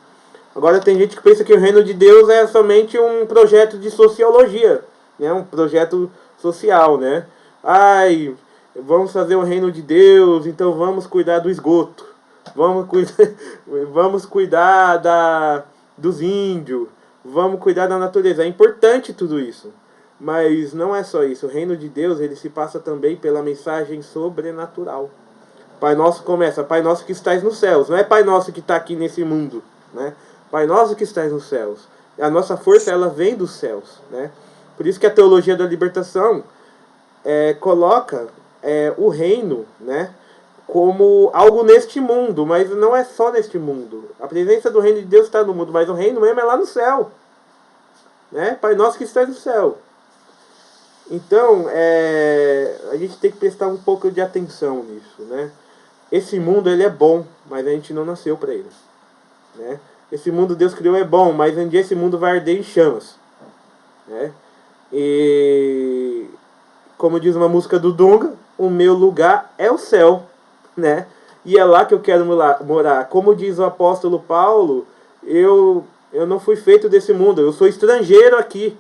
Agora tem gente que pensa que o reino de Deus é somente um projeto de sociologia, né? Um projeto social, né? Ai, vamos fazer o reino de Deus, então vamos cuidar do esgoto, vamos cuidar dos índios, vamos cuidar da natureza. É importante tudo isso, mas não é só isso. O reino de Deus ele se passa também pela mensagem sobrenatural. Pai nosso começa, Pai nosso que estais nos céus, não é Pai nosso que está aqui nesse mundo, né? Pai nosso que estais nos céus. A nossa força ela vem dos céus, né? Por isso que a teologia da libertação coloca o reino, né, como algo neste mundo, mas não é só neste mundo. A presença do reino de Deus está no mundo, mas o reino mesmo é lá no céu, né? Pai nosso que estais no céu. Então, a gente tem que prestar um pouco de atenção nisso, né? Esse mundo ele é bom, mas a gente não nasceu para ele, né? Esse mundo Deus criou é bom, mas um dia esse mundo vai arder em chamas, né? E como diz uma música do Dunga, o meu lugar é o céu, né? E é lá que eu quero morar. Como diz o apóstolo Paulo, eu não fui feito desse mundo, eu sou estrangeiro aqui.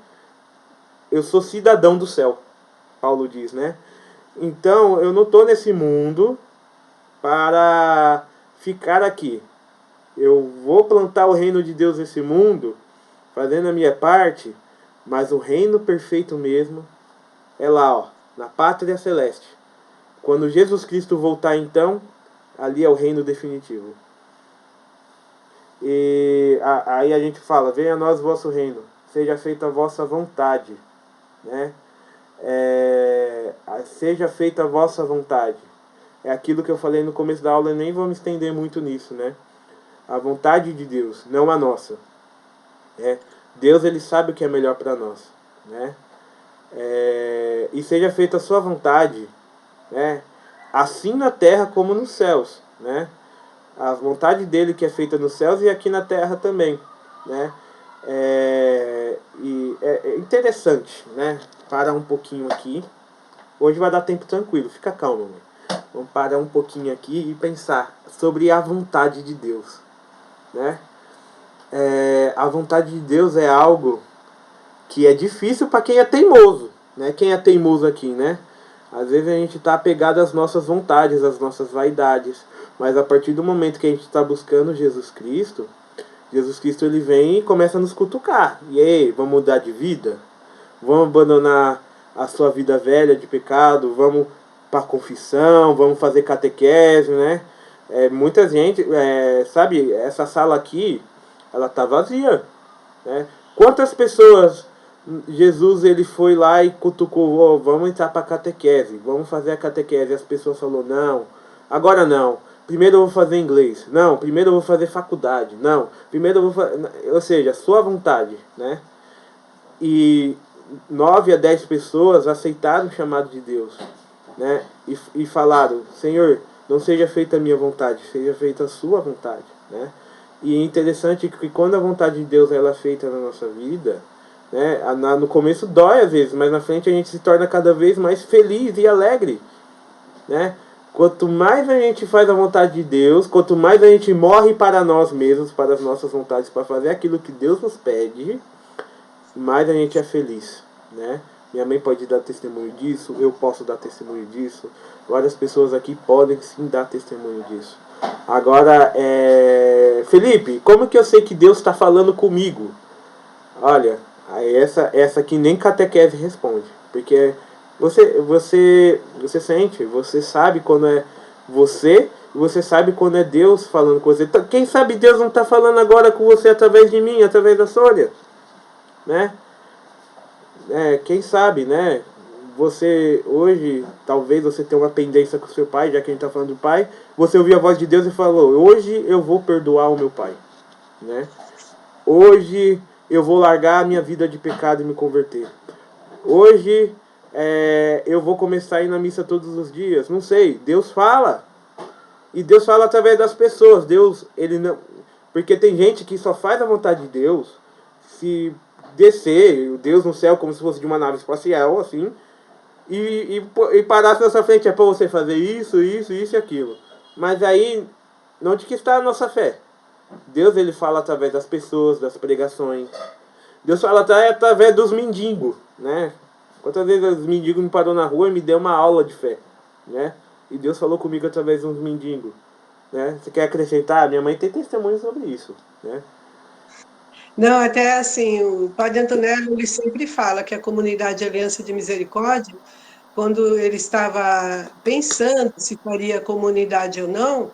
Eu sou cidadão do céu, Paulo diz, né? Então, eu não estou nesse mundo para ficar aqui. Eu vou plantar o reino de Deus nesse mundo, fazendo a minha parte, mas o reino perfeito mesmo é lá, ó, na pátria celeste. Quando Jesus Cristo voltar, então, ali é o reino definitivo. E aí a gente fala, venha a nós o vosso reino, seja feita a vossa vontade, né? Seja feita a vossa vontade. É aquilo que eu falei no começo da aula, eu nem vou me estender muito nisso, né? A vontade de Deus, não a nossa. Deus ele sabe o que é melhor para nós, né? E seja feita a sua vontade, né? Assim na terra como nos céus, né? A vontade dele que é feita nos céus e aqui na terra também, né? E é interessante, né? Parar um pouquinho aqui. Hoje vai dar tempo tranquilo, fica calmo, né? Vamos parar um pouquinho aqui e pensar sobre a vontade de Deus, né? A vontade de Deus é algo que é difícil para quem é teimoso, né? Quem é teimoso aqui, né? Às vezes a gente está apegado às nossas vontades, às nossas vaidades, mas a partir do momento que a gente está buscando Jesus Cristo ele vem e começa a nos cutucar. E aí, vamos mudar de vida? Vamos abandonar a sua vida velha de pecado? Vamos para a confissão? Vamos fazer catequese, né? Muita gente, sabe, essa sala aqui, ela tá vazia, né? Quantas pessoas Jesus ele foi lá e cutucou, vamos entrar para a catequese, vamos fazer a catequese. E as pessoas falaram, não, agora não. Primeiro eu vou fazer inglês. Não, primeiro eu vou fazer faculdade. Não, primeiro eu vou fazer... Ou seja, sua vontade, né? E 9 a 10 pessoas aceitaram o chamado de Deus, né? E falaram: Senhor, não seja feita a minha vontade, seja feita a sua vontade, né? E é interessante que quando a vontade de Deus ela é feita na nossa vida, né, no começo dói às vezes, mas na frente a gente se torna cada vez mais feliz e alegre, né? Quanto mais a gente faz a vontade de Deus, quanto mais a gente morre para nós mesmos, para as nossas vontades, para fazer aquilo que Deus nos pede, mais a gente é feliz, né? Minha mãe pode dar testemunho disso, eu posso dar testemunho disso, várias pessoas aqui podem sim dar testemunho disso. Agora, Felipe, como que eu sei que Deus está falando comigo? Olha, essa aqui nem catequese responde, porque você sente, você sabe quando é você, e você sabe quando é Deus falando com você. Quem sabe Deus não está falando agora com você através de mim, através da Sônia, né? Quem sabe, né? Você hoje, talvez você tenha uma pendência com seu pai, já que a gente está falando do pai, você ouviu a voz de Deus e falou: hoje eu vou perdoar o meu pai, né? Hoje eu vou largar a minha vida de pecado e me converter. Hoje eu vou começar a ir na missa todos os dias. Não sei, Deus fala. E Deus fala através das pessoas. Deus, ele não... Porque tem gente que só faz a vontade de Deus se descer, o Deus no céu, como se fosse de uma nave espacial, assim, e parasse na sua frente: é para você fazer isso, isso, isso e aquilo. Mas aí, onde que está a nossa fé? Deus, ele fala através das pessoas, das pregações. Deus fala através dos mendigos, né? Quantas vezes os mendigos me parou na rua e me deu uma aula de fé, né? E Deus falou comigo através dos mendigos, né? Você quer acrescentar? Minha mãe tem testemunho sobre isso, né? Não, até assim, o Padre Antonello, ele sempre fala que a comunidade Aliança de Misericórdia, quando ele estava pensando se faria comunidade ou não,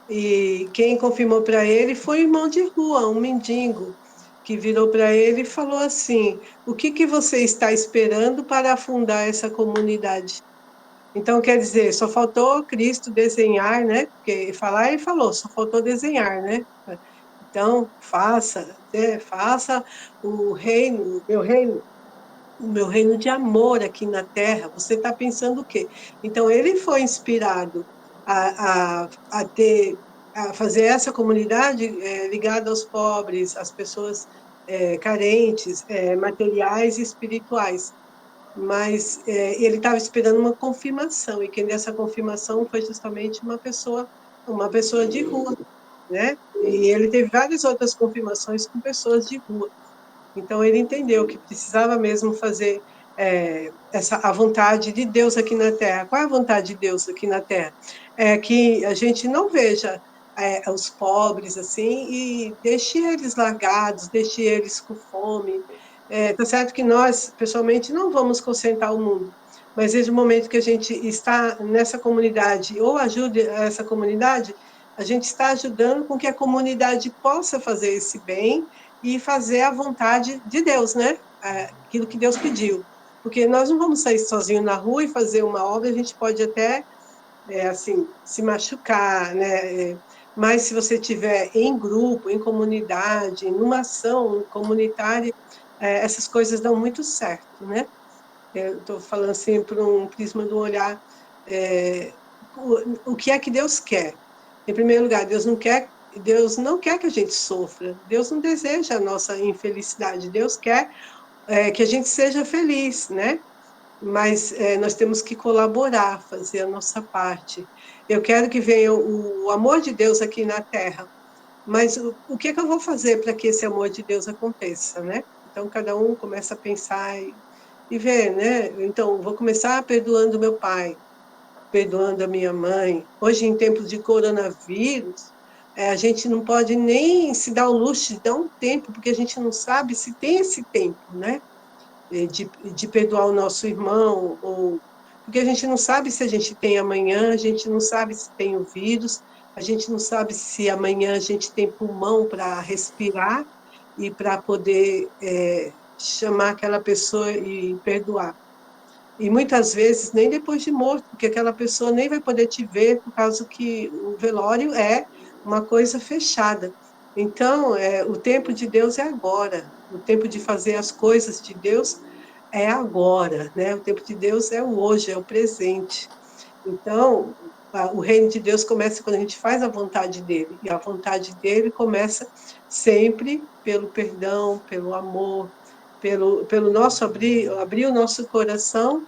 e quem confirmou para ele foi um irmão de rua, um mendigo, que virou para ele e falou assim: o que você está esperando para fundar essa comunidade? Então, quer dizer, só faltou Cristo desenhar, né? Porque falar ele falou, só faltou desenhar, né? Então, faça o meu reino de amor aqui na Terra. Você está pensando o quê? Então, ele foi inspirado a fazer essa comunidade ligada aos pobres, às pessoas carentes, materiais e espirituais. Mas ele estava esperando uma confirmação, e quem deu essa confirmação foi justamente uma pessoa de rua, né? E ele teve várias outras confirmações com pessoas de rua. Então ele entendeu que precisava mesmo fazer a vontade de Deus aqui na Terra. Qual é a vontade de Deus aqui na Terra? É que a gente não veja os pobres assim e deixe eles largados, deixe eles com fome. Tá certo que nós, pessoalmente, não vamos concentrar o mundo, mas desde o momento que a gente está nessa comunidade ou ajude essa comunidade, a gente está ajudando com que a comunidade possa fazer esse bem e fazer a vontade de Deus, né? Aquilo que Deus pediu. Porque nós não vamos sair sozinhos na rua e fazer uma obra, a gente pode até, assim, se machucar, né? Mas se você estiver em grupo, em comunidade, numa ação comunitária, essas coisas dão muito certo, né? Eu estou falando assim por um prisma do olhar, o que é que Deus quer? Em primeiro lugar, Deus não quer que a gente sofra. Deus não deseja a nossa infelicidade. Deus quer que a gente seja feliz, né? Mas nós temos que colaborar, fazer a nossa parte. Eu quero que venha o amor de Deus aqui na Terra, mas o que eu vou fazer para que esse amor de Deus aconteça, né? Então, cada um começa a pensar e ver, né? Então, vou começar perdoando meu pai, perdoando a minha mãe. Hoje, em tempos de coronavírus, a gente não pode nem se dar o luxo de dar um tempo, porque a gente não sabe se tem esse tempo, né? De perdoar o nosso irmão, porque a gente não sabe se a gente tem amanhã, a gente não sabe se tem o vírus, a gente não sabe se amanhã a gente tem pulmão para respirar e para poder chamar aquela pessoa e perdoar. E muitas vezes nem depois de morto, porque aquela pessoa nem vai poder te ver, por causa que o velório é uma coisa fechada. Então, o tempo de Deus é agora. O tempo de fazer as coisas de Deus é agora, né? O tempo de Deus é o hoje, é o presente. Então, o reino de Deus começa quando a gente faz a vontade dele, e a vontade dele começa sempre pelo perdão, pelo amor, pelo nosso abrir o nosso coração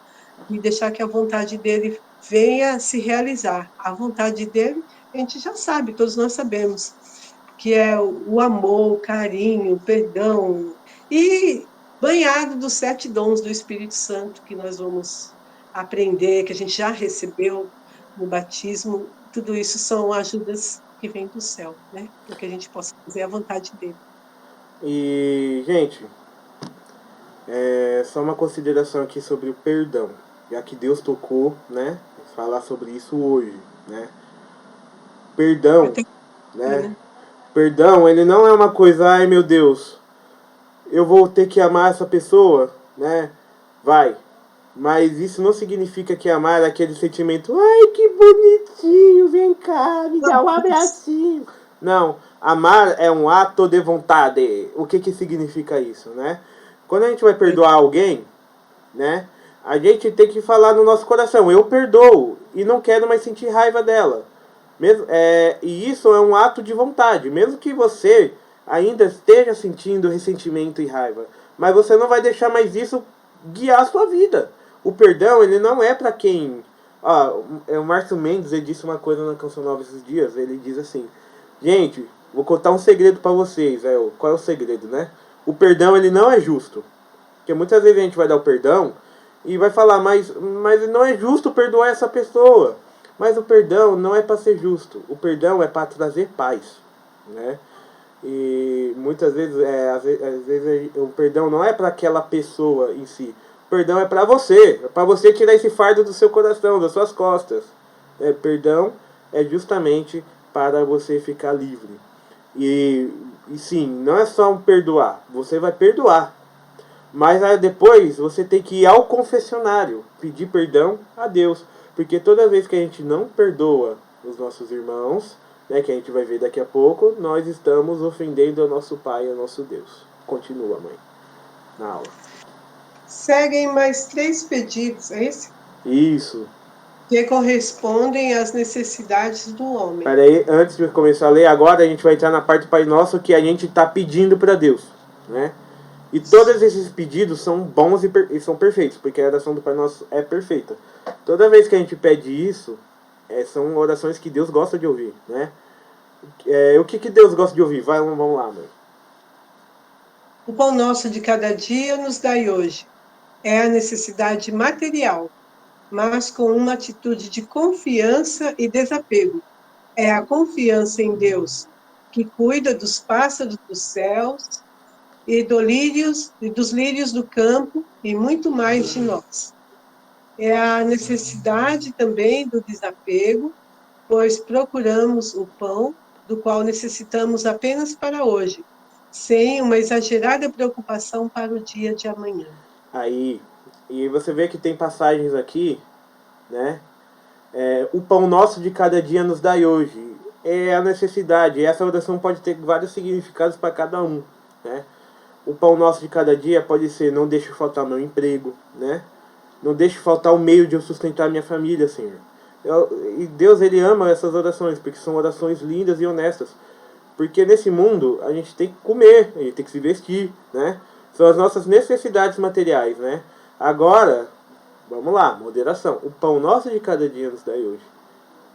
e deixar que a vontade dele venha se realizar. A vontade dele, a gente já sabe, todos nós sabemos, que é o amor, o carinho, o perdão, e banhado dos 7 dons do Espírito Santo que nós vamos aprender, que a gente já recebeu no batismo. Tudo isso são ajudas que vêm do céu, né? Para que a gente possa fazer a vontade dele. E, gente, só uma consideração aqui sobre o perdão, já que Deus tocou, né, falar sobre isso hoje, né? Perdão, né? Perdão, ele não é uma coisa, ai meu Deus, eu vou ter que amar essa pessoa, né? Vai. Mas isso não significa que amar é aquele sentimento, ai que bonitinho, vem cá, me dá um abracinho. Não, amar é um ato de vontade. O que que significa isso, né? Quando a gente vai perdoar alguém, né? A gente tem que falar no nosso coração, eu perdoo e não quero mais sentir raiva dela. Mesmo, e isso é um ato de vontade, mesmo que você ainda esteja sentindo ressentimento e raiva, mas você não vai deixar mais isso guiar a sua vida. O perdão, ele não é para quem... o Márcio Mendes, ele disse uma coisa na Canção Nova esses dias, ele diz assim, gente, vou contar um segredo para vocês, qual é o segredo, né? O perdão, ele não é justo. Porque muitas vezes a gente vai dar o perdão e vai falar, mas não é justo perdoar essa pessoa. Mas o perdão não é para ser justo. O perdão é para trazer paz, né? E muitas vezes, às vezes o perdão não é para aquela pessoa em si. O perdão é para você. É para você tirar esse fardo do seu coração, das suas costas. Perdão é justamente para você ficar livre. E sim, não é só um perdoar. Você vai perdoar. Mas aí depois você tem que ir ao confessionário, pedir perdão a Deus. Porque toda vez que a gente não perdoa os nossos irmãos, né, que a gente vai ver daqui a pouco, nós estamos ofendendo o nosso Pai e o nosso Deus. Continua, mãe, na aula. Seguem mais 3 pedidos, é esse? Isso. Que correspondem às necessidades do homem. Peraí, antes de começar a ler, agora a gente vai entrar na parte do Pai Nosso que a gente está pedindo para Deus, né? E todos esses pedidos são bons e são perfeitos, porque a oração do Pai Nosso é perfeita. Toda vez que a gente pede isso, são orações que Deus gosta de ouvir, né? O que Deus gosta de ouvir? Vamos lá, mãe. O pão nosso de cada dia nos dai hoje. É a necessidade material, mas com uma atitude de confiança e desapego. É a confiança em Deus, que cuida dos pássaros dos céus e dos lírios do campo e muito mais de nós. É a necessidade também do desapego, pois procuramos o pão do qual necessitamos apenas para hoje, sem uma exagerada preocupação para o dia de amanhã. Aí, e você vê que tem passagens aqui, né? O pão nosso de cada dia nos dai hoje. É a necessidade. E essa oração pode ter vários significados para cada um, né? O pão nosso de cada dia pode ser: não deixe faltar meu emprego, né? Não deixe faltar o meio de eu sustentar minha família, Senhor. E Deus, ele ama essas orações, porque são orações lindas e honestas. Porque nesse mundo a gente tem que comer, a gente tem que se vestir, né? São as nossas necessidades materiais, né? Agora, vamos lá, moderação. O pão nosso de cada dia nos dai hoje.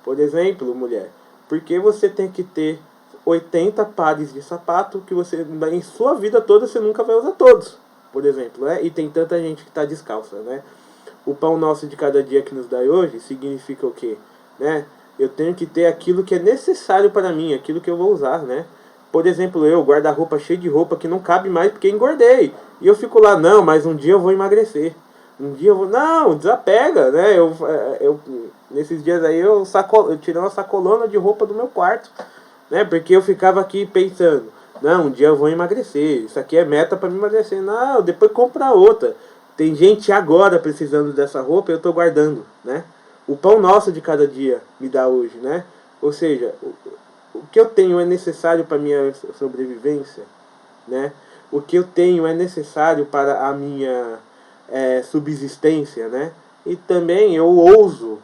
Por exemplo, mulher, por que você tem que ter 80 pares de sapato que você, em sua vida toda, você nunca vai usar todos, por exemplo, né? E tem tanta gente que está descalça, né? O pão nosso de cada dia que nos dai hoje significa o quê? Né? Eu tenho que ter aquilo que é necessário para mim, aquilo que eu vou usar, né? Por exemplo, eu, guarda-roupa cheio de roupa que não cabe mais porque engordei. E eu fico lá, não, mas um dia eu vou emagrecer. Um dia eu vou... Não, desapega, né? Nesses dias aí eu tirei uma sacolona de roupa do meu quarto, né? Porque eu ficava aqui pensando, não, um dia eu vou emagrecer. Isso aqui é meta para me emagrecer. Não, depois compra outra. Tem gente agora precisando dessa roupa e eu estou guardando, né? O pão nosso de cada dia me dá hoje, né? Ou seja, o que eu tenho é necessário para a minha sobrevivência, né? O que eu tenho é necessário para subsistência, né? E também eu ouso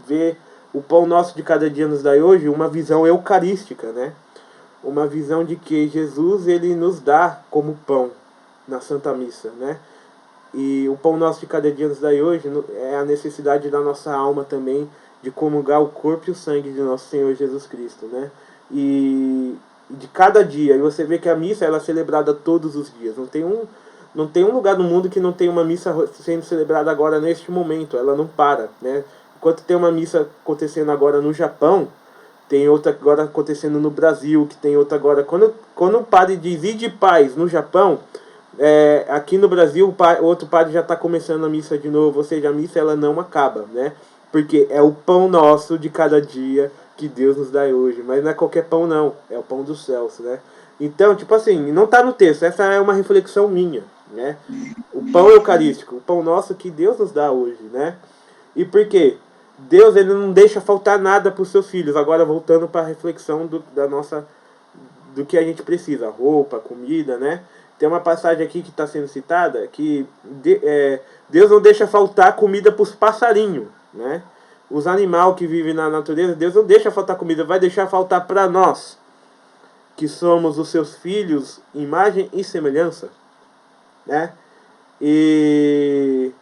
ver o pão nosso de cada dia nos dai hoje, uma visão eucarística, né? Uma visão de que Jesus ele nos dá como pão na Santa Missa, né? E o pão nosso de cada dia nos dai hoje é a necessidade da nossa alma também de comungar o corpo e o sangue de nosso Senhor Jesus Cristo, né? E de cada dia, e você vê que a missa ela é celebrada todos os dias, não tem um lugar no mundo que não tem uma missa sendo celebrada agora neste momento, ela não para, né? Enquanto tem uma missa acontecendo agora no Japão, tem outra agora acontecendo no Brasil, que tem outra agora. Quando o padre diz "Ide paz" no Japão, aqui no Brasil outro padre já está começando a missa de novo, ou seja, a missa ela não acaba, né? Porque é o pão nosso de cada dia que Deus nos dá hoje, mas não é qualquer pão não, é o pão dos céus, né? Então, tipo assim, não está no texto, essa é uma reflexão minha, né? O pão eucarístico, o pão nosso que Deus nos dá hoje, né? E por quê? Deus ele não deixa faltar nada para os seus filhos. Agora voltando para a reflexão do que a gente precisa, roupa, comida, né? Tem uma passagem aqui que está sendo citada que Deus não deixa faltar comida para os passarinhos, né? Os animais que vivem na natureza, Deus não deixa faltar comida, vai deixar faltar para nós, que somos os seus filhos, imagem e semelhança, né? E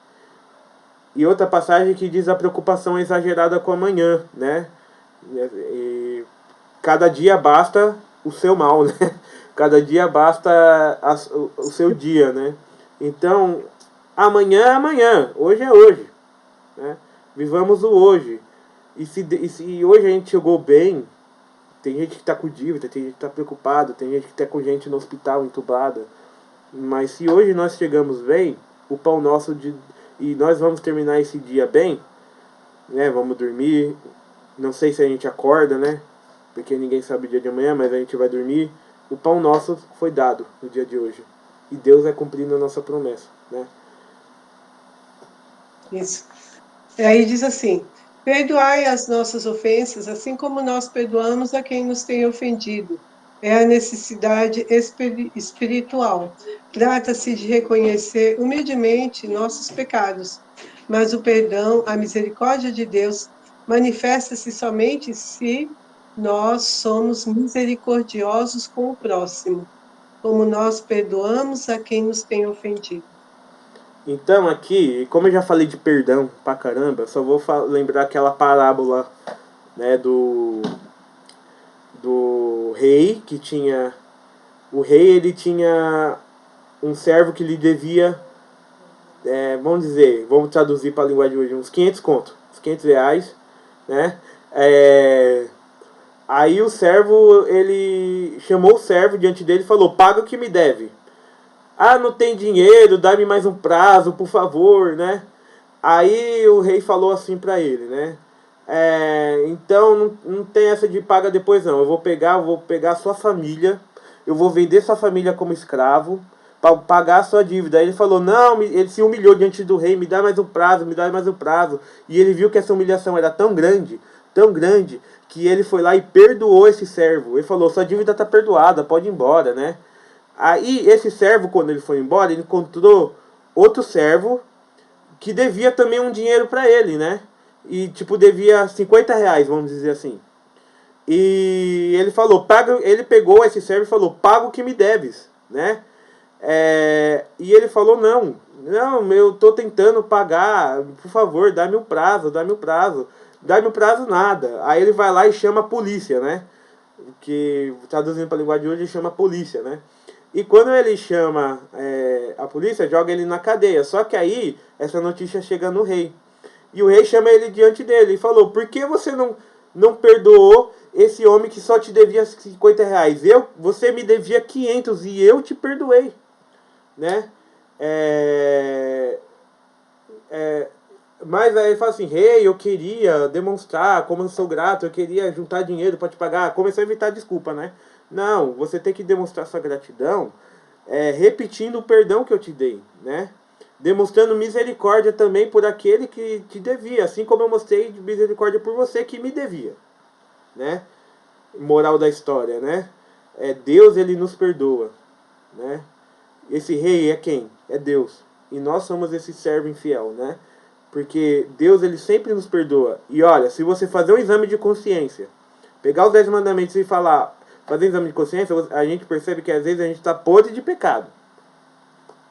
outra passagem que diz a preocupação exagerada com amanhã, né? E cada dia basta o seu mal, né? Cada dia basta o seu dia, né? Então, amanhã é amanhã, hoje é hoje, né? Vivamos o hoje. E se hoje a gente chegou bem, tem gente que está com dívida, tem gente que está preocupado, tem gente que está com gente no hospital entubada. Mas se hoje nós chegamos bem, o pão nosso e nós vamos terminar esse dia bem, né? Vamos dormir. Não sei se a gente acorda, né? Porque ninguém sabe o dia de amanhã, mas a gente vai dormir. O pão nosso foi dado no dia de hoje. E Deus vai cumprindo a nossa promessa, né? Isso. E aí diz assim: perdoai as nossas ofensas, assim como nós perdoamos a quem nos tem ofendido. É a necessidade espiritual. Trata-se de reconhecer humildemente nossos pecados, mas o perdão, a misericórdia de Deus, manifesta-se somente se nós somos misericordiosos com o próximo, como nós perdoamos a quem nos tem ofendido. Então aqui, como eu já falei de perdão pra caramba, eu só vou lembrar aquela parábola, né, do rei que tinha... O rei ele tinha um servo que lhe devia, vamos traduzir para a linguagem de hoje, uns 500 conto, uns 500 reais, né? Aí o servo, ele chamou o servo diante dele e falou: paga o que me deve. Ah, não tem dinheiro, dá-me mais um prazo, por favor, né? Aí o rei falou assim para ele, né? Então não tem essa de paga depois não. Eu vou pegar a sua família, eu vou vender sua família como escravo para pagar a sua dívida. Aí ele falou: não, ele se humilhou diante do rei, me dá mais um prazo, me dá mais um prazo. E ele viu que essa humilhação era tão grande, que ele foi lá e perdoou esse servo. Ele falou: sua dívida está perdoada, pode ir embora, né? Aí esse servo, quando ele foi embora, ele encontrou outro servo que devia também um dinheiro para ele, né? E tipo, devia 50 reais, vamos dizer assim. E ele falou, ele pegou esse servo e falou: paga o que me deves, né? E ele falou: não, eu tô tentando pagar, por favor, dá-me o prazo, nada. Aí ele vai lá e chama a polícia, né? Que traduzindo para a linguagem de hoje, ele chama a polícia, né? E quando ele chama a polícia, joga ele na cadeia. Só que aí essa notícia chega no rei. E o rei chama ele diante dele e falou: por que você não perdoou esse homem que só te devia 50 reais? Você me devia 500 e eu te perdoei, né? Mas aí ele fala assim: rei, eu queria demonstrar como eu sou grato, eu queria juntar dinheiro para te pagar. Começou a evitar desculpa, né? Não, você tem que demonstrar sua gratidão repetindo o perdão que eu te dei, né? Demonstrando misericórdia também por aquele que te devia, assim como eu mostrei misericórdia por você que me devia, né? Moral da história, né? Deus, ele nos perdoa, né? Esse rei é quem? É Deus, e nós somos esse servo infiel, né? Porque Deus, ele sempre nos perdoa. E olha, se você fazer um exame de consciência, pegar os 10 mandamentos e falar, fazer um exame de consciência, a gente percebe que às vezes a gente está podre de pecado.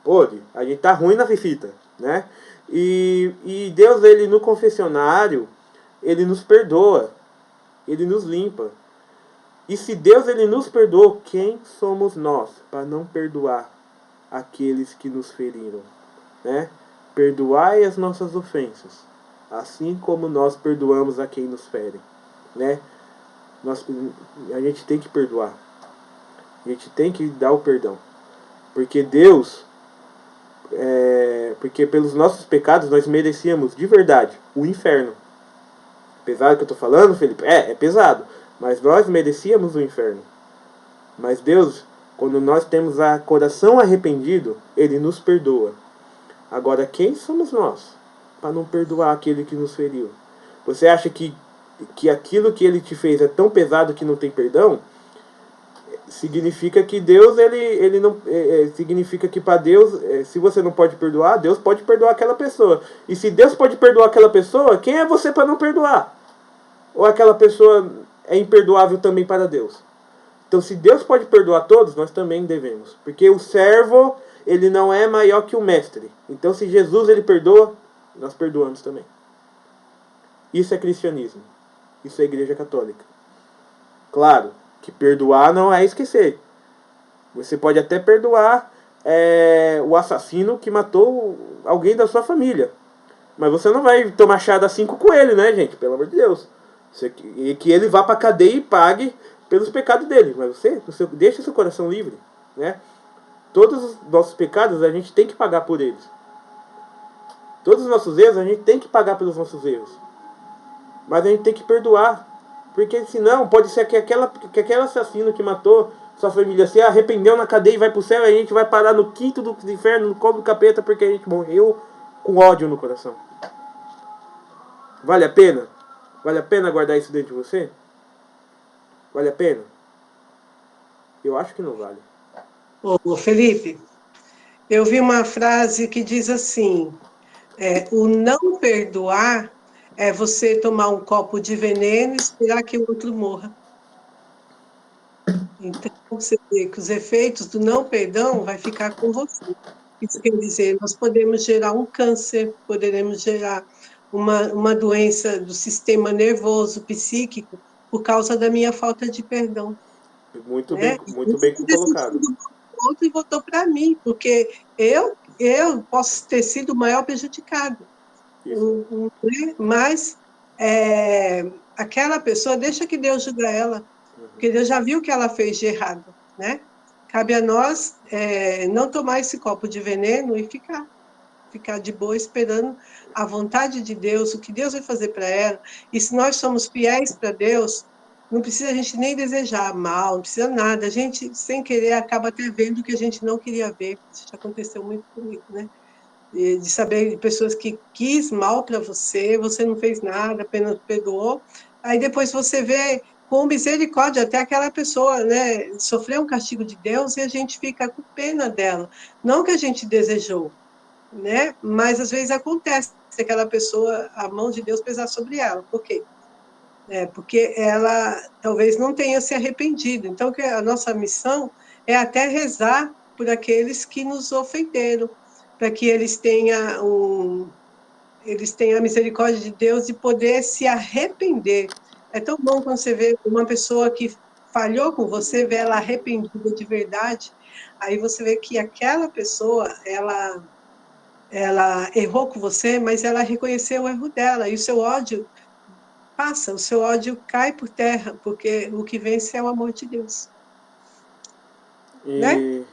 Podre. A gente está ruim na fita, né? E Deus, ele no confessionário, ele nos perdoa. Ele nos limpa. E se Deus, ele nos perdoou, quem somos nós para não perdoar aqueles que nos feriram, né? Perdoai as nossas ofensas, assim como nós perdoamos a quem nos fere, né? A gente tem que perdoar. A gente tem que dar o perdão. Porque Deus, porque pelos nossos pecados nós merecíamos de verdade o inferno. Pesado que eu tô falando, Felipe? É pesado. Mas nós merecíamos o inferno. Mas Deus, quando nós temos o coração arrependido, Ele nos perdoa. Agora, quem somos nós para não perdoar aquele que nos feriu? Você acha que aquilo que Ele te fez é tão pesado que não tem perdão? Significa que Deus, ele não significa que para Deus, se você não pode perdoar, Deus pode perdoar aquela pessoa. E se Deus pode perdoar aquela pessoa, quem é você para não perdoar? Ou aquela pessoa é imperdoável também para Deus? Então, se Deus pode perdoar todos, nós também devemos. Porque o servo, ele não é maior que o mestre. Então, se Jesus, ele perdoa, nós perdoamos também. Isso é cristianismo. Isso é Igreja Católica. Claro que perdoar não é esquecer. Você pode até perdoar o assassino que matou alguém da sua família. Mas você não vai tomar chá das 5 com ele, né, gente? Pelo amor de Deus. E que ele vá para a cadeia e pague pelos pecados dele. Mas você deixa seu coração livre, né? Todos os nossos pecados a gente tem que pagar por eles. Todos os nossos erros a gente tem que pagar pelos nossos erros. Mas a gente tem que perdoar. Porque senão pode ser que aquele assassino que matou sua família se arrependeu na cadeia e vai pro céu, e a gente vai parar no quinto do inferno, no colo do capeta, porque a gente morreu com ódio no coração. Vale a pena? Vale a pena guardar isso dentro de você? Vale a pena? Eu acho que não vale. Ô, Felipe, eu vi uma frase que diz assim, o não perdoar é você tomar um copo de veneno e esperar que o outro morra. Então, você vê que os efeitos do não perdão vai ficar com você. Isso quer dizer, nós podemos gerar um câncer, poderemos gerar uma doença do sistema nervoso, psíquico, por causa da minha falta de perdão. Muito né? bem colocado. O outro e voltou para mim, porque eu posso ter sido o maior prejudicado. Mas aquela pessoa, deixa que Deus julgue ela, porque Deus já viu o que ela fez de errado, né? Cabe a nós não tomar esse copo de veneno e ficar de boa esperando a vontade de Deus, o que Deus vai fazer para ela. E se nós somos fiéis para Deus, não precisa a gente nem desejar mal, não precisa nada. A gente, sem querer, acaba até vendo o que a gente não queria ver. Isso já aconteceu muito comigo, né? De saber de pessoas que quis mal para você, você não fez nada, apenas perdoou. Aí depois você vê com misericórdia até aquela pessoa, né, sofreu um castigo de Deus e a gente fica com pena dela. Não que a gente desejou, né? Mas às vezes acontece aquela pessoa, a mão de Deus pesar sobre ela. Por quê? Porque ela talvez não tenha se arrependido. Então, que a nossa missão é até rezar por aqueles que nos ofenderam, para que eles tenham a misericórdia de Deus e poder se arrepender. É tão bom quando você vê uma pessoa que falhou com você, vê ela arrependida de verdade, aí você vê que aquela pessoa, ela errou com você, mas ela reconheceu o erro dela, e o seu ódio passa, o seu ódio cai por terra, porque o que vence é o amor de Deus. Né?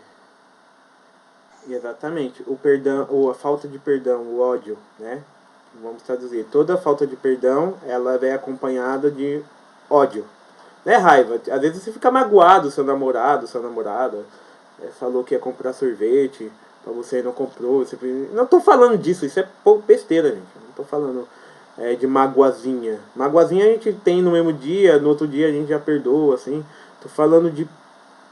Exatamente. O perdão, ou a falta de perdão, o ódio, né? Vamos traduzir. Toda falta de perdão, ela vem acompanhada de ódio. Não é raiva. Às vezes você fica magoado, seu namorado, sua namorada falou que ia comprar sorvete, pra você e não comprou. Você... Não tô falando disso, isso é besteira, gente. Não tô falando de magoazinha. Magoazinha a gente tem no mesmo dia, no outro dia a gente já perdoa, assim. Tô falando de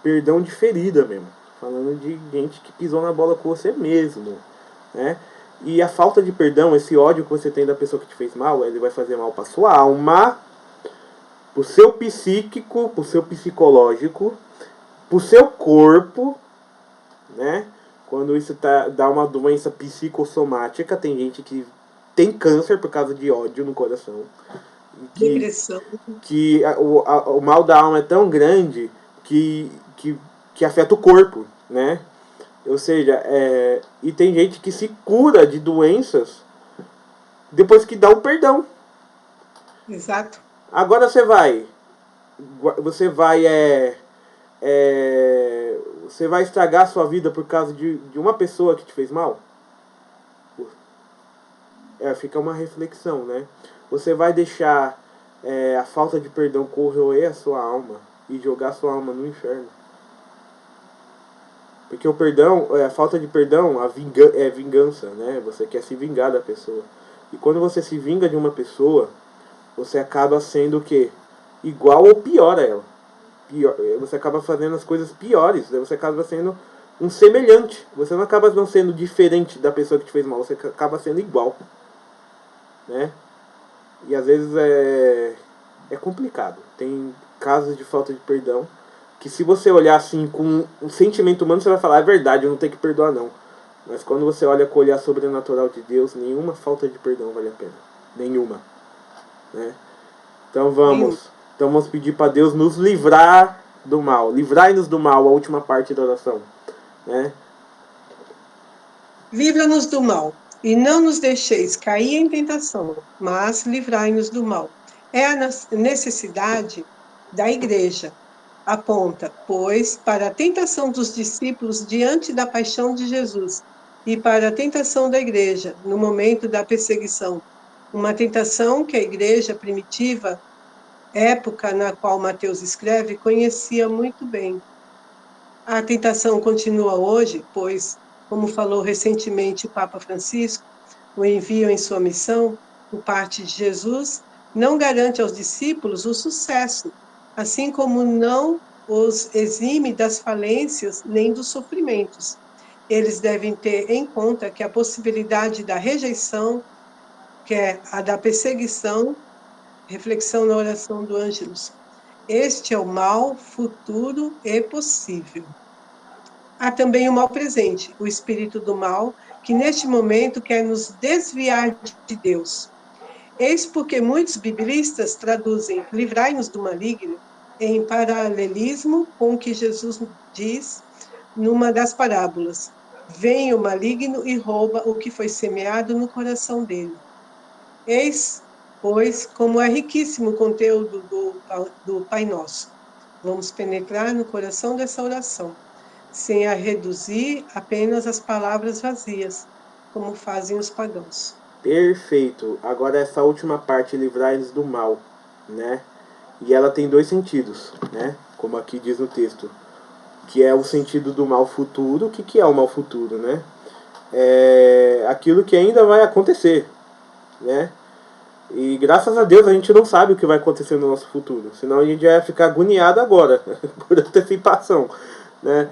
perdão de ferida mesmo. Falando de gente que pisou na bola com você mesmo. né? E a falta de perdão, esse ódio que você tem da pessoa que te fez mal, ele vai fazer mal para sua alma, pro seu psíquico, pro seu psicológico, pro seu corpo, né? Quando isso dá uma doença psicossomática, tem gente que tem câncer por causa de ódio no coração. Depressão. O mal da alma é tão grande que afeta o corpo, né? Ou seja, e tem gente que se cura de doenças depois que dá o perdão. Exato. Agora você vai estragar a sua vida por causa de uma pessoa que te fez mal? Fica uma reflexão, né? Você vai deixar a falta de perdão corroer a sua alma e jogar a sua alma no inferno? Porque o perdão, a falta de perdão, é vingança, né? Você quer se vingar da pessoa. E quando você se vinga de uma pessoa, você acaba sendo o quê? Igual ou pior a ela. Você acaba fazendo as coisas piores, né? Você acaba sendo um semelhante. Você não acaba não sendo diferente da pessoa que te fez mal, você acaba sendo igual, né? E às vezes é complicado. Tem casos de falta de perdão que, se você olhar assim com um sentimento humano, você vai falar: é verdade, eu não tenho que perdoar não. Mas quando você olha com o olhar sobrenatural de Deus, nenhuma falta de perdão vale a pena. Nenhuma, né? Então vamos pedir para Deus nos livrar do mal. Livrai-nos do mal, a última parte da oração, né? Livra-nos do mal, e não nos deixeis cair em tentação, mas livrai-nos do mal. É a necessidade da igreja. Aponta, pois, para a tentação dos discípulos diante da paixão de Jesus e para a tentação da igreja no momento da perseguição. Uma tentação que a igreja primitiva, época na qual Mateus escreve, conhecia muito bem. A tentação continua hoje, pois, como falou recentemente o Papa Francisco, o envio em sua missão, por parte de Jesus, não garante aos discípulos o sucesso, assim como não os exime das falências nem dos sofrimentos. Eles devem ter em conta que a possibilidade da rejeição, que é a da perseguição, reflexão na oração do Ângelus. Este é o mal futuro e possível. Há também o mal presente, o espírito do mal, que neste momento quer nos desviar de Deus. Eis porque muitos biblistas traduzem livrai-nos do maligno em paralelismo com o que Jesus diz numa das parábolas. Vem o maligno e rouba o que foi semeado no coração dele. Eis, pois, como é riquíssimo o conteúdo do Pai Nosso. Vamos penetrar no coração dessa oração, sem a reduzir apenas às palavras vazias, como fazem os pagãos. Perfeito. Agora essa última parte, livrai-nos do mal, né? E ela tem dois sentidos, né? Como aqui diz no texto, que é o sentido do mal futuro. O que é o mal futuro, né? É aquilo que ainda vai acontecer, né? E graças a Deus a gente não sabe o que vai acontecer no nosso futuro, senão a gente ia ficar agoniado agora, por antecipação, né?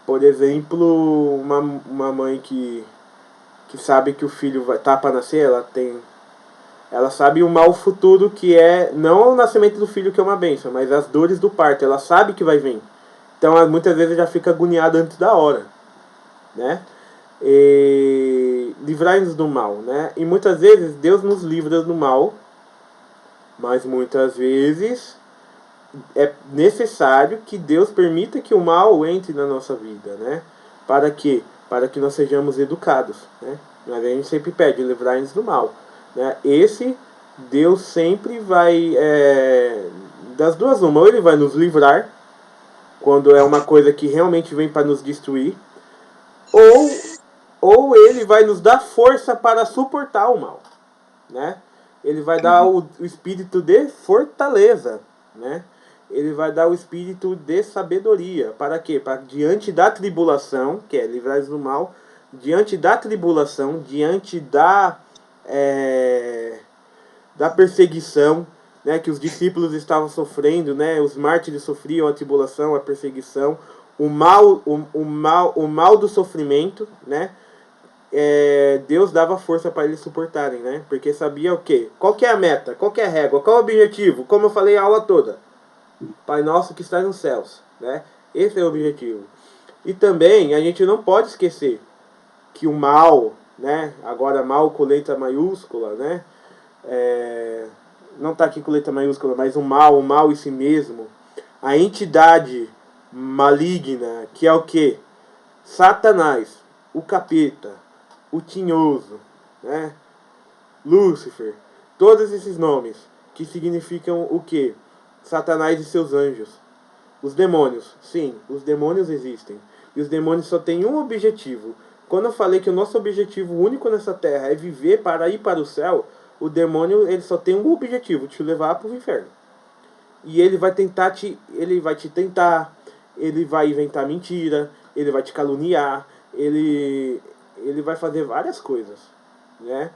Por exemplo, uma mãe que sabe que o filho tá para nascer, ela sabe o mal futuro, que é não o nascimento do filho, que é uma bênção, mas as dores do parto. Ela sabe que vai vir. Então muitas vezes já fica agoniada antes da hora, né? E livrai-nos do mal, né? E muitas vezes Deus nos livra do mal, mas muitas vezes é necessário que Deus permita que o mal entre na nossa vida, né? Para quê? Para que nós sejamos educados, né? Mas a gente sempre pede, livrai-nos do mal, né? Esse Deus sempre vai, das duas uma, ou ele vai nos livrar quando é uma coisa que realmente vem para nos destruir, ou ele vai nos dar força para suportar o mal, né? Ele vai dar o espírito de fortaleza, né? Ele vai dar o espírito de sabedoria. Para quê? Para diante da tribulação, que é livrar-nos do mal, diante da tribulação, diante da perseguição, né, que os discípulos estavam sofrendo, né? Os mártires sofriam a tribulação, a perseguição. o mal do sofrimento, né? Deus dava força para eles suportarem, né? Porque sabia o quê? Qual que é a meta? Qual que é a régua? Qual é o objetivo? Como eu falei a aula toda. Pai nosso que está nos céus, né? Esse é o objetivo. E também a gente não pode esquecer que o mal, né? Agora mal com letra maiúscula, né? Não está aqui com letra maiúscula, mas o mal em si mesmo, a entidade maligna, que é o quê? Satanás, o capeta, o tinhoso, né? Lúcifer, todos esses nomes que significam o quê? Satanás e seus anjos. Os demônios, sim, os demônios existem. E os demônios só têm um objetivo. Quando eu falei que o nosso objetivo único nessa terra é viver para ir para o céu, o demônio ele só tem um objetivo, te levar para o inferno. E ele vai tentar ele vai te tentar, ele vai inventar mentira, ele vai te caluniar, ele vai fazer várias coisas, né?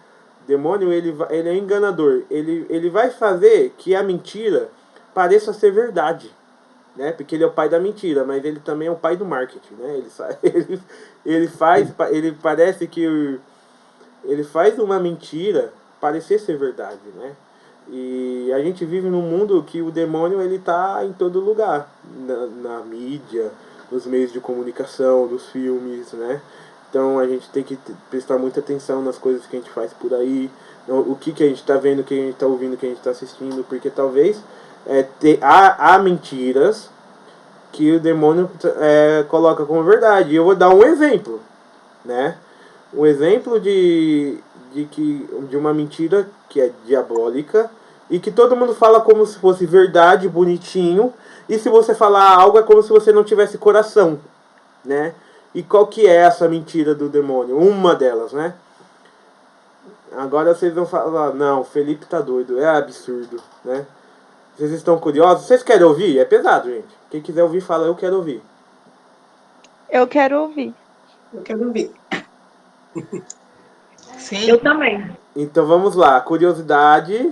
O demônio ele é enganador, ele vai fazer que a mentira pareça ser verdade, né? Porque ele é o pai da mentira, mas ele também é o pai do marketing, né? Ele parece que ele faz uma mentira parecer ser verdade, né? E a gente vive num mundo que o demônio ele tá em todo lugar, na mídia, nos meios de comunicação, nos filmes, né? Então a gente tem que prestar muita atenção nas coisas que a gente faz por aí, o que a gente está vendo, o que a gente está ouvindo, o que a gente está assistindo, porque talvez há mentiras que o demônio coloca como verdade. E eu vou dar um exemplo, né? Um exemplo de uma mentira que é diabólica e que todo mundo fala como se fosse verdade, bonitinho, e se você falar algo é como se você não tivesse coração, né? E qual que é essa mentira do demônio? Uma delas, né? Agora vocês vão falar, não, Felipe tá doido, é absurdo, né? Vocês estão curiosos? Vocês querem ouvir? É pesado, gente. Quem quiser ouvir, fala, eu quero ouvir. Eu quero ouvir. Eu quero ver. Sim. Eu também. Então vamos lá. A curiosidade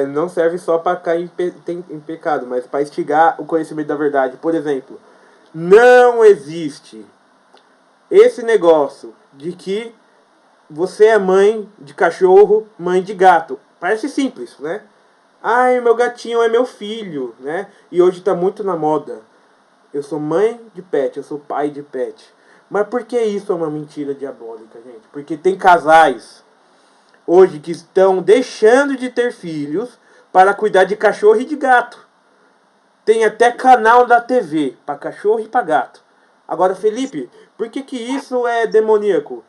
não serve só para cair em pecado, mas para instigar o conhecimento da verdade. Por exemplo, não existe esse negócio de que você é mãe de cachorro, mãe de gato. Parece simples, né? Ai, meu gatinho é meu filho, né? E hoje está muito na moda. Eu sou mãe de pet, eu sou pai de pet. Mas por que isso é uma mentira diabólica, gente? Porque tem casais hoje que estão deixando de ter filhos para cuidar de cachorro e de gato. Tem até canal da TV para cachorro e para gato. Agora, Felipe, por que isso é demoníaco?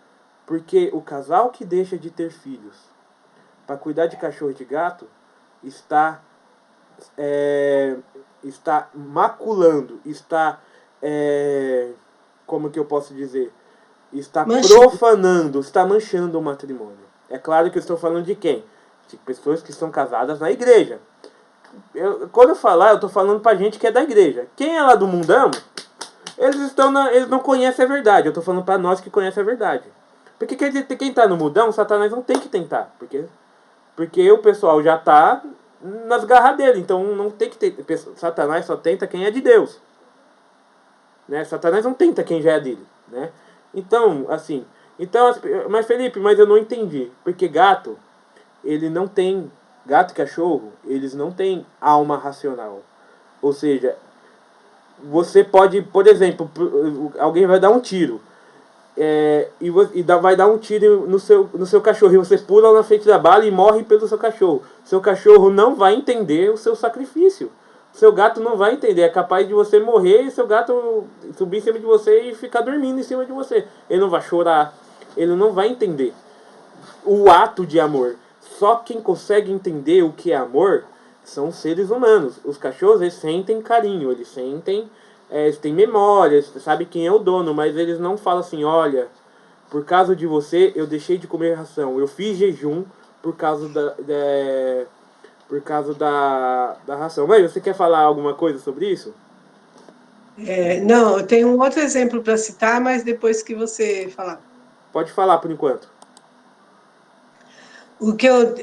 Porque o casal que deixa de ter filhos para cuidar de cachorro e de gato está maculando, está como que eu posso dizer? Está profanando, está manchando o matrimônio. É claro que eu estou falando de quem? De pessoas que estão casadas na igreja. Quando eu falar, eu estou falando pra gente que é da igreja. Quem é lá do mundão, eles não conhecem a verdade. Eu estou falando para nós que conhecem a verdade. Porque quer dizer, quem está no mundão, Satanás não tem que tentar. Porque o pessoal já está nas garras dele. Então não tem que ter. Satanás só tenta quem é de Deus. Né? Satanás não tenta quem já é dele. Né? Então, assim. Mas Felipe, mas eu não entendi. Porque gato, ele não tem. Gato e cachorro, eles não têm alma racional. Ou seja, você pode, por exemplo, alguém vai dar um tiro. Vai dar um tiro no seu cachorro. E você pula na frente da bala e morre pelo seu cachorro. Seu cachorro não vai entender o seu sacrifício. Seu gato não vai entender. É capaz de você morrer e seu gato subir em cima de você e ficar dormindo em cima de você. Ele não vai chorar. Ele não vai entender o ato de amor. Só quem consegue entender o que é amor são os seres humanos. Os cachorros, eles sentem carinho. Eles sentem... eles têm memórias, sabe quem é o dono, mas eles não falam assim, olha, por causa de você eu deixei de comer ração, eu fiz jejum por causa da ração. Mãe, você quer falar alguma coisa sobre isso? Não, eu tenho um outro exemplo para citar, mas depois que você falar. Pode falar por enquanto. O que eu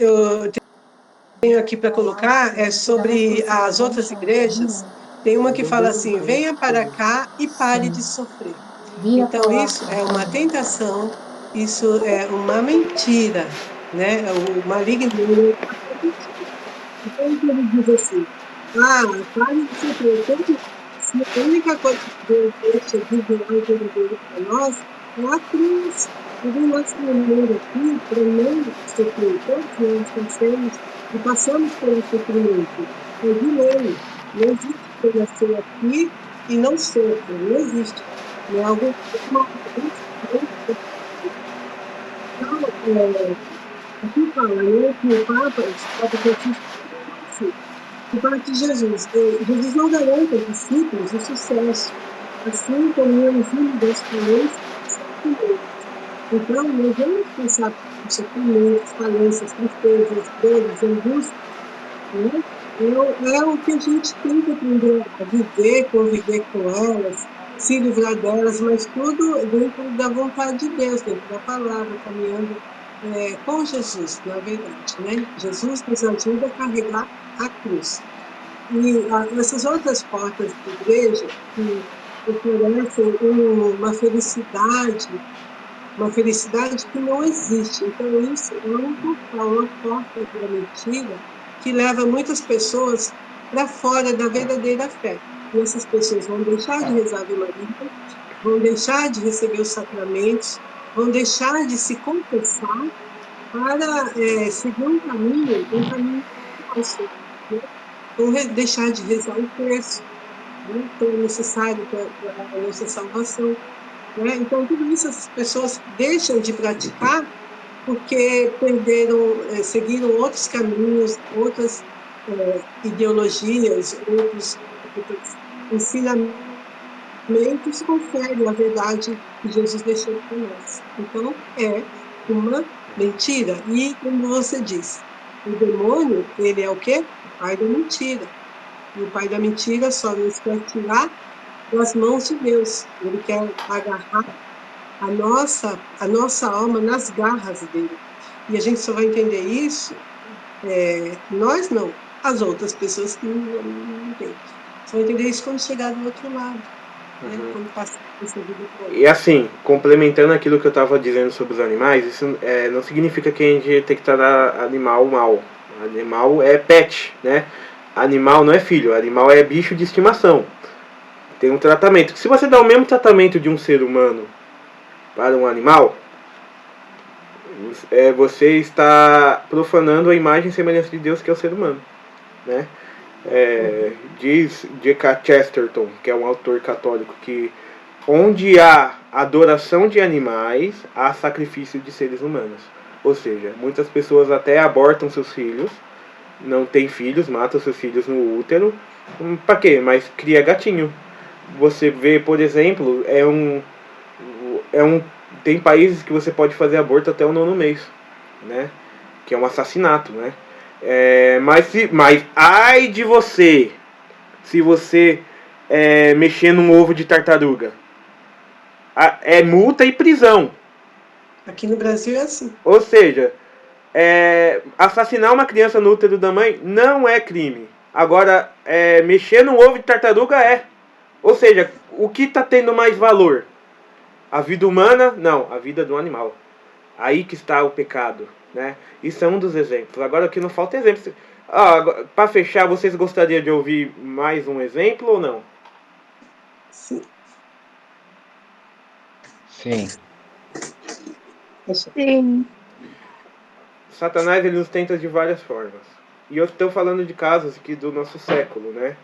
tenho aqui para colocar é sobre as outras igrejas Tem uma que fala assim: venha para cá e pare de sofrer. Então, isso é uma tentação, isso é uma mentira, né? O maligno. Então, ele diz assim: pare de sofrer. Então, se a única coisa que Deus deixa de real verdadeiro para nós é a cruz. Então, nós caminhamos aqui para não sofrer. Todos nós nascemos e passamos pelo sofrimento. É de lei. Não existe quem nasceu aqui e não sofra. Não existe. Não é algo. Então, aqui fala, né, que o Papa Francisco de parte de Jesus. Jesus não garante aos discípulos o sucesso, assim como o ensino das falências e sofrimentos. Então, nós vamos passar por sofrimentos, falências, tristezas, dores, angústias, né? É o que a gente tem que aprender a viver, conviver com elas, se livrar delas, mas tudo dentro da vontade de Deus, dentro da palavra, caminhando com Jesus, na verdade, né? Jesus nos ajuda a carregar a cruz. E essas outras portas da igreja que oferecem uma felicidade que não existe. Então, isso é um portal, uma porta da mentira que leva muitas pessoas para fora da verdadeira fé. E essas pessoas vão deixar de rezar a Ave Maria, vão deixar de receber os sacramentos, vão deixar de se confessar para seguir um caminho falso, né? Vão deixar de rezar o terço, né? Que é necessário para a nossa salvação. Né? Então, tudo isso as pessoas deixam de praticar porque seguiram outros caminhos, outras ideologias, outros ensinamentos conferem a verdade que Jesus deixou para nós. Então, é uma mentira. E, como você disse, o demônio, ele é o quê? O pai da mentira. E o pai da mentira só nos quer tirar das mãos de Deus. Ele quer agarrar a nossa alma nas garras dele. E a gente só vai entender isso, nós não, as outras pessoas que não têm. Só vai entender isso quando chegar do outro lado. Né? Quando passar essa vida por aí. E assim, complementando aquilo que eu estava dizendo sobre os animais, isso não significa que a gente tem que tratar animal mal. Animal é pet, né? Animal não é filho, animal é bicho de estimação. Tem um tratamento. Se você dá o mesmo tratamento de um ser humano para um animal, você está profanando a imagem e semelhança de Deus, que é o ser humano, né? Diz G.K. Chesterton, que é um autor católico, que onde há adoração de animais, há sacrifício de seres humanos. Ou seja, muitas pessoas até abortam seus filhos, não têm filhos, matam seus filhos no útero. Pra quê? Mas cria gatinho. Você vê, por exemplo, tem países que você pode fazer aborto até o 9º mês, né? Que é um assassinato, né? Mas ai de você, se você mexer num ovo de tartaruga, é multa e prisão. Aqui no Brasil é assim. Ou seja, assassinar uma criança no útero da mãe não é crime. Agora, mexer num ovo de tartaruga é. Ou seja, o que está tendo mais valor? A vida humana? Não, a vida do animal. Aí que está o pecado, né? Isso é um dos exemplos. Agora aqui não falta exemplo. Para fechar, vocês gostariam de ouvir mais um exemplo ou não? Sim. Sim. Sim. Satanás, ele nos tenta de várias formas. E eu estou falando de casos aqui do nosso século, né?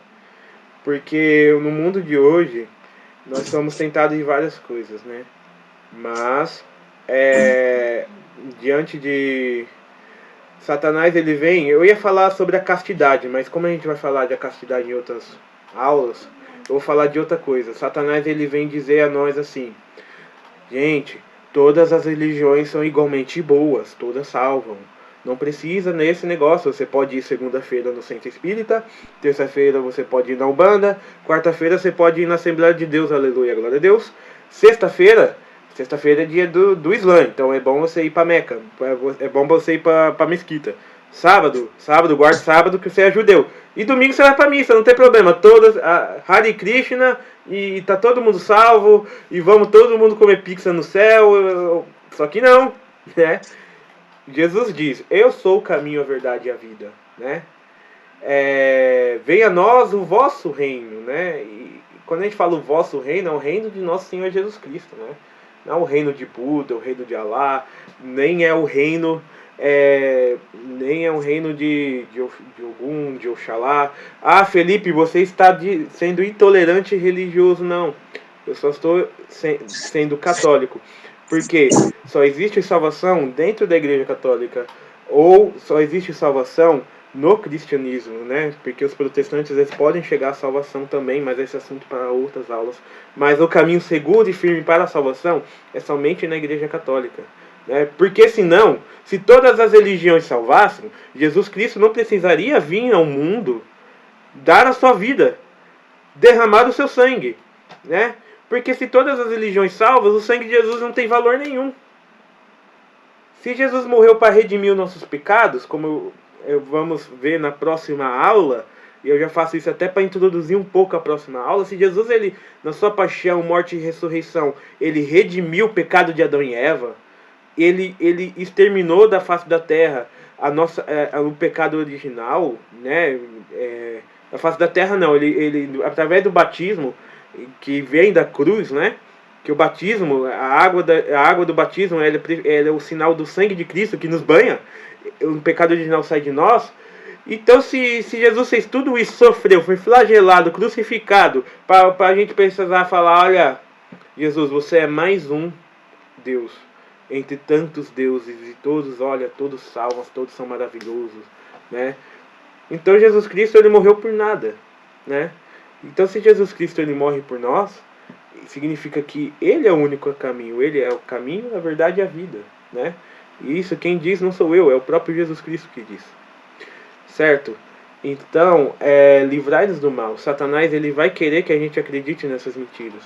Porque no mundo de hoje, nós somos tentados de várias coisas, né? Mas, diante de Satanás, ele vem... Eu ia falar sobre a castidade, mas como a gente vai falar de castidade em outras aulas, eu vou falar de outra coisa. Satanás, ele vem dizer a nós assim: gente, todas as religiões são igualmente boas, todas salvam. Não precisa nesse negócio. Você pode ir segunda-feira no Centro Espírita, terça-feira você pode ir na Umbanda, quarta-feira você pode ir na Assembleia de Deus, aleluia, glória a Deus. Sexta-feira é dia do Islã, então é bom você ir para Meca, é bom você ir para Mesquita. Sábado, guarde sábado que você é judeu. E domingo você vai pra missa, não tem problema. Todas, Hare Krishna, e tá todo mundo salvo, e vamos todo mundo comer pizza no céu. Só que não, né? Jesus diz, eu sou o caminho, a verdade e a vida, né? Venha a nós o vosso reino, né? E quando a gente fala o vosso reino, é o reino de nosso Senhor Jesus Cristo, né? Não é o reino de Buda, o reino de Alá, nem é o reino de Ogum, de Oxalá. Ah, Felipe, você está sendo intolerante religioso. Não, eu só estou sendo católico. Porque só existe salvação dentro da Igreja Católica, ou só existe salvação no cristianismo, né? Porque os protestantes eles podem chegar à salvação também, mas esse é assunto para outras aulas. Mas o caminho seguro e firme para a salvação é somente na Igreja Católica, né? Porque senão, se todas as religiões salvassem, Jesus Cristo não precisaria vir ao mundo dar a sua vida, derramar o seu sangue, né? Porque se todas as religiões salvas, o sangue de Jesus não tem valor nenhum. Se Jesus morreu para redimir os nossos pecados, como vamos ver na próxima aula, e eu já faço isso até para introduzir um pouco a próxima aula, se Jesus, ele, na sua paixão, morte e ressurreição, ele redimiu o pecado de Adão e Eva, ele exterminou da face da terra o pecado original, né? Da face da terra não, ele através do batismo, que vem da cruz, né? Que o batismo, a água do batismo, ela é o sinal do sangue de Cristo que nos banha. O pecado original sai de nós. Então, se Jesus fez tudo isso, sofreu, foi flagelado, crucificado, para a gente precisar falar, olha, Jesus, você é mais um Deus entre tantos deuses, e todos, olha, todos salvos, todos são maravilhosos, né? Então, Jesus Cristo, ele morreu por nada, né? Então, se Jesus Cristo ele morre por nós, significa que ele é o único caminho, ele é o caminho, a verdade e a vida, né? E isso quem diz não sou eu, é o próprio Jesus Cristo que diz, certo? Então, livrai-nos do mal. Satanás ele vai querer que a gente acredite nessas mentiras.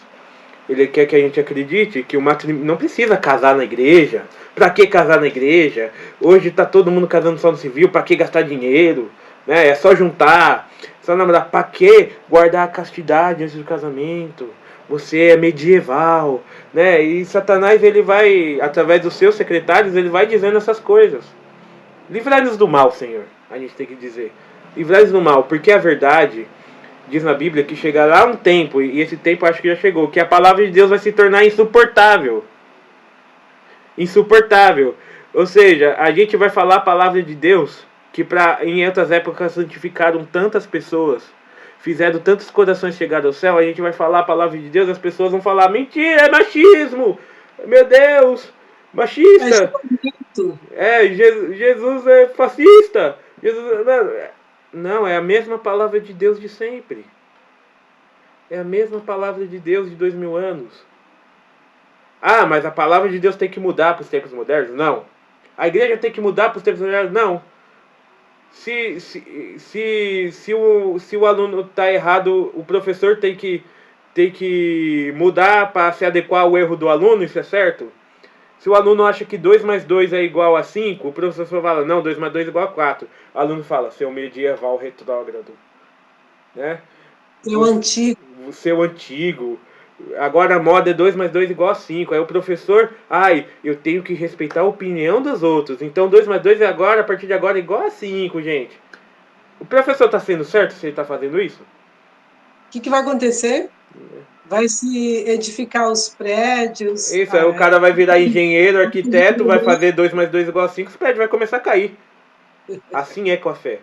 Ele quer que a gente acredite que o matrimônio não precisa casar na igreja. Pra que casar na igreja? Hoje tá todo mundo casando só no civil, pra que gastar dinheiro? Né? É só juntar, só namorar. Pra que guardar a castidade antes do casamento? Você é medieval, né? E Satanás ele vai, através dos seus secretários, ele vai dizendo essas coisas. Livrai-nos do mal, Senhor. A gente tem que dizer. Livrai-nos do mal, porque a verdade diz na Bíblia que chegará um tempo, e esse tempo acho que já chegou, que a palavra de Deus vai se tornar insuportável. Insuportável. Ou seja, a gente vai falar a palavra de Deus, que em outras épocas santificaram tantas pessoas, fizeram tantos corações chegar ao céu, a gente vai falar a palavra de Deus, as pessoas vão falar, mentira, é machismo, meu Deus, machista, Jesus é fascista, Jesus, não, é a mesma palavra de Deus de sempre, é a mesma palavra de Deus de 2000 anos. Ah, mas a palavra de Deus tem que mudar para os tempos modernos? Não. A igreja tem que mudar para os tempos modernos? Não. Se o aluno está errado, o professor tem que mudar para se adequar ao erro do aluno, isso é certo? Se o aluno acha que 2 mais 2 é igual a 5, o professor fala, não, 2 mais 2 é igual a 4. O aluno fala, seu medieval retrógrado. Né? Seu antigo. Agora a moda é 2 mais 2 igual a 5. Aí o professor, eu tenho que respeitar a opinião dos outros. Então 2 mais 2 é agora, a partir de agora, é igual a 5, gente. O professor está sendo certo se ele está fazendo isso? O que vai acontecer? Vai se edificar os prédios. Isso, aí o cara vai virar engenheiro, arquiteto, vai fazer 2 mais 2 igual a 5, os prédios vai começar a cair. Assim é com a fé.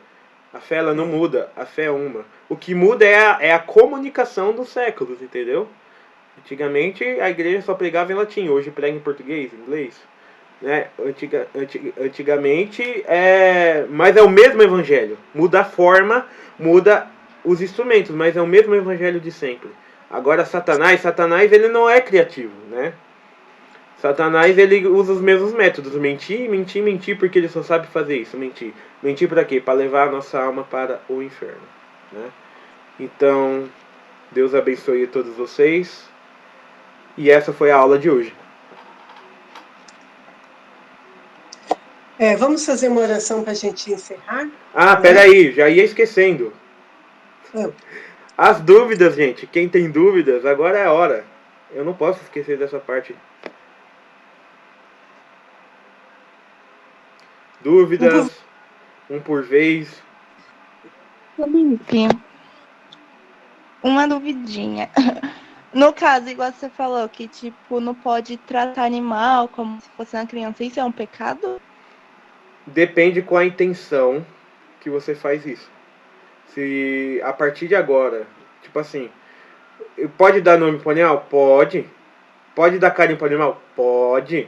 A fé ela não muda, a fé é uma. O que muda é a comunicação dos séculos, entendeu? Antigamente a igreja só pregava em latim, hoje prega em português, inglês. Né? Antigamente, mas é o mesmo evangelho. Muda a forma, muda os instrumentos, mas é o mesmo evangelho de sempre. Agora Satanás ele não é criativo, né? Satanás ele usa os mesmos métodos, mentir, porque ele só sabe fazer isso, mentir. Mentir para quê? Para levar a nossa alma para o inferno, né? Então, Deus abençoe todos vocês. E essa foi a aula de hoje. Vamos fazer uma oração para a gente encerrar? Ah, né? peraí, já ia esquecendo. Ah, As dúvidas, gente. Quem tem dúvidas, agora é a hora. Eu não posso esquecer dessa parte. um por... Dúvidas, um por vez. Felipe, uma duvidinha. No caso, igual você falou, que tipo, não pode tratar animal como se fosse uma criança, isso é um pecado? Depende com a intenção que você faz isso. Se a partir de agora, tipo assim, pode dar nome pro animal? Pode. Pode dar carinho pro animal? Pode.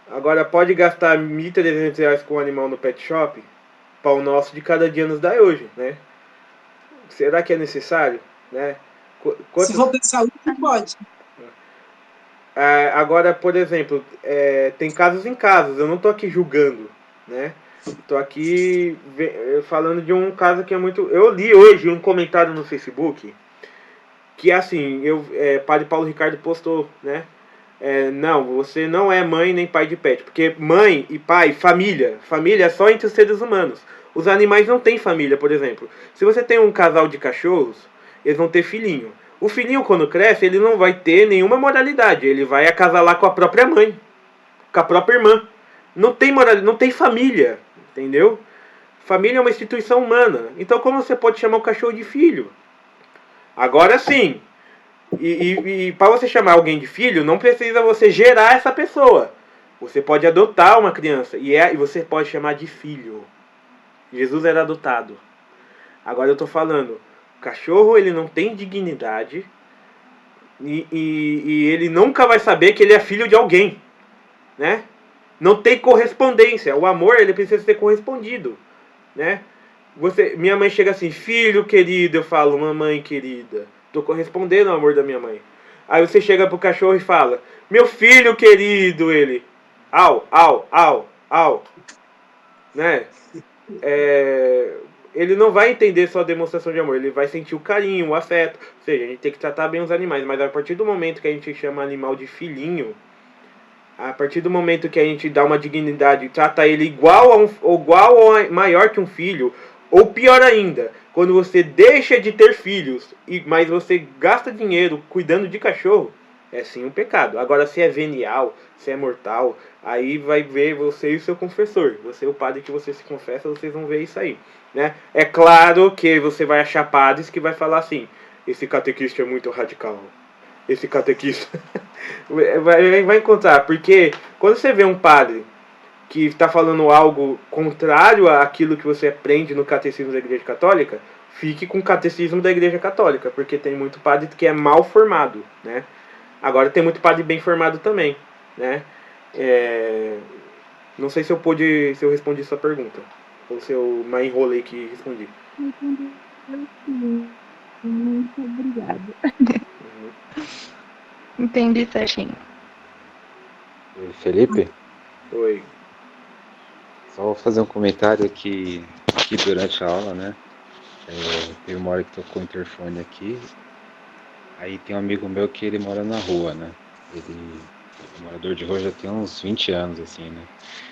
Agora, pode gastar R$ 1.300 com o animal no pet shop? Pau nosso de cada dia nos dá hoje, né? Será que é necessário? Né? Se Quantos... for pensar, não pode. Agora, por exemplo, tem casos em casos, eu não tô aqui julgando, né? Tô aqui falando de um caso que é muito... Eu li hoje um comentário no Facebook que, assim, Padre Paulo Ricardo postou, né? Não, você não é mãe nem pai de pet, porque mãe e pai, família é só entre os seres humanos. Os animais não têm família, por exemplo. Se você tem um casal de cachorros, eles vão ter filhinho. O filhinho, quando cresce, ele não vai ter nenhuma moralidade. Ele vai acasalar com a própria mãe, com a própria irmã. Não tem moral, não tem família, entendeu? Família é uma instituição humana. Então, como você pode chamar o cachorro de filho? Agora sim, e para você chamar alguém de filho, não precisa você gerar essa pessoa. Você pode adotar uma criança e você pode chamar de filho. Jesus era adotado. Agora eu estou falando, o cachorro ele não tem dignidade e ele nunca vai saber que ele é filho de alguém, né? Não tem correspondência. O amor ele precisa ser correspondido, né? Minha mãe chega assim, filho querido, eu falo, mamãe querida, tô correspondendo ao amor da minha mãe. Aí você chega pro cachorro e fala, meu filho querido, ele, au, né? Ele não vai entender só a demonstração de amor, ele vai sentir o carinho, o afeto. Ou seja, a gente tem que tratar bem os animais, mas a partir do momento que a gente chama animal de filhinho, a partir do momento que a gente dá uma dignidade, trata ele igual ou maior que um filho, ou pior ainda, quando você deixa de ter filhos, mas você gasta dinheiro cuidando de cachorro, é sim um pecado. Agora, se é venial, se é mortal, aí vai ver você e o seu confessor. Você e o padre que você se confessa, vocês vão ver isso aí, né? É claro que você vai achar padres que vai falar assim, esse catequista é muito radical. Esse catequista vai encontrar, porque quando você vê um padre que está falando algo contrário àquilo que você aprende no catecismo da Igreja Católica, fique com o catecismo da Igreja Católica, porque tem muito padre que é mal formado, né? Agora tem muito padre bem formado também, né? Não sei se eu respondi sua pergunta, ou se eu me enrolei que respondi. Muito obrigada. Entendi certinho. Felipe, Oi. só vou fazer um comentário aqui durante a aula, né? Teve uma hora que tocou o interfone aqui. Aí tem um amigo meu que ele mora na rua, né? Ele é morador de rua já tem uns 20 anos, assim, né?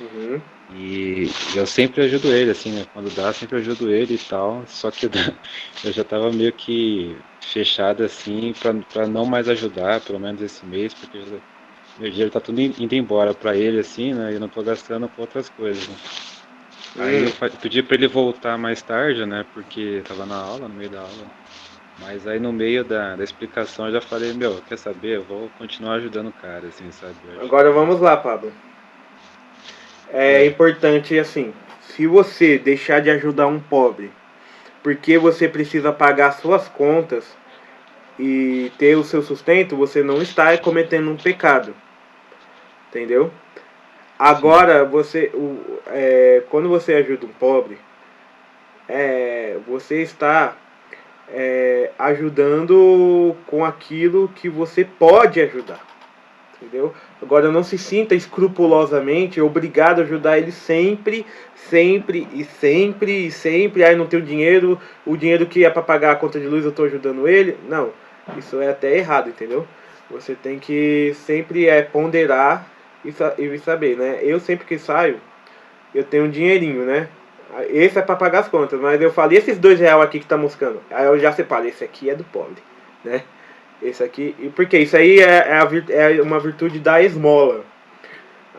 Uhum. E eu sempre ajudo ele, assim, né? Quando dá, sempre ajudo ele e tal. Só que eu já tava meio que fechado, assim, pra não mais ajudar, pelo menos esse mês, porque meu dinheiro tá tudo indo embora pra ele, assim, né? E eu não tô gastando com outras coisas, né? Aí eu pedi pra ele voltar mais tarde, né? Porque tava na aula, no meio da aula. Mas aí no meio da explicação eu já falei, quer saber? Eu vou continuar ajudando o cara, assim, sabe? Agora vamos lá, Pablo. É importante, assim, se você deixar de ajudar um pobre porque você precisa pagar suas contas e ter o seu sustento, você não está cometendo um pecado. Entendeu? Agora, quando você ajuda um pobre, você está ajudando com aquilo que você pode ajudar. Entendeu? Agora, não se sinta escrupulosamente obrigado a ajudar ele sempre. Ai, não tenho dinheiro, o dinheiro que é para pagar a conta de luz eu estou ajudando ele. Não, isso é até errado, entendeu? Você tem que sempre ponderar e saber, né? Eu sempre que saio, eu tenho um dinheirinho, né? Esse é pra pagar as contas, mas eu falo, e esses R$ 2 aqui que tá moscando? Aí eu já separo, esse aqui é do pobre, né? Esse aqui, e porque isso aí é uma virtude da esmola.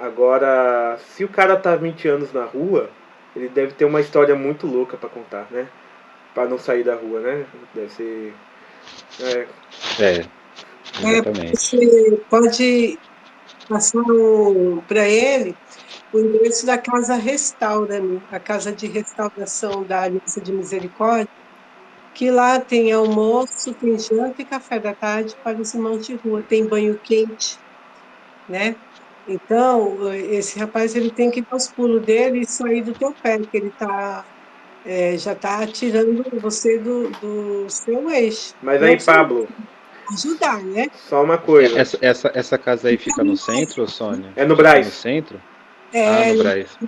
Agora, se o cara tá 20 anos na rua, ele deve ter uma história muito louca pra contar, né? Pra não sair da rua, né? Deve ser... Exatamente. Você pode passar para ele o endereço da Casa Restaura-me, a Casa de Restauração da Aliança de Misericórdia, que lá tem almoço, tem janta e café da tarde para os irmãos de rua, tem banho quente, né? Então, esse rapaz ele tem que dar os pulos dele e sair do teu pé, que ele já está tirando você do seu eixo. Mas Não aí, que você não Pablo, ajudar, né? só uma coisa. Essa casa aí fica no centro, Sônia? É no Fica no Brás. centro? Ah, É, no Brás.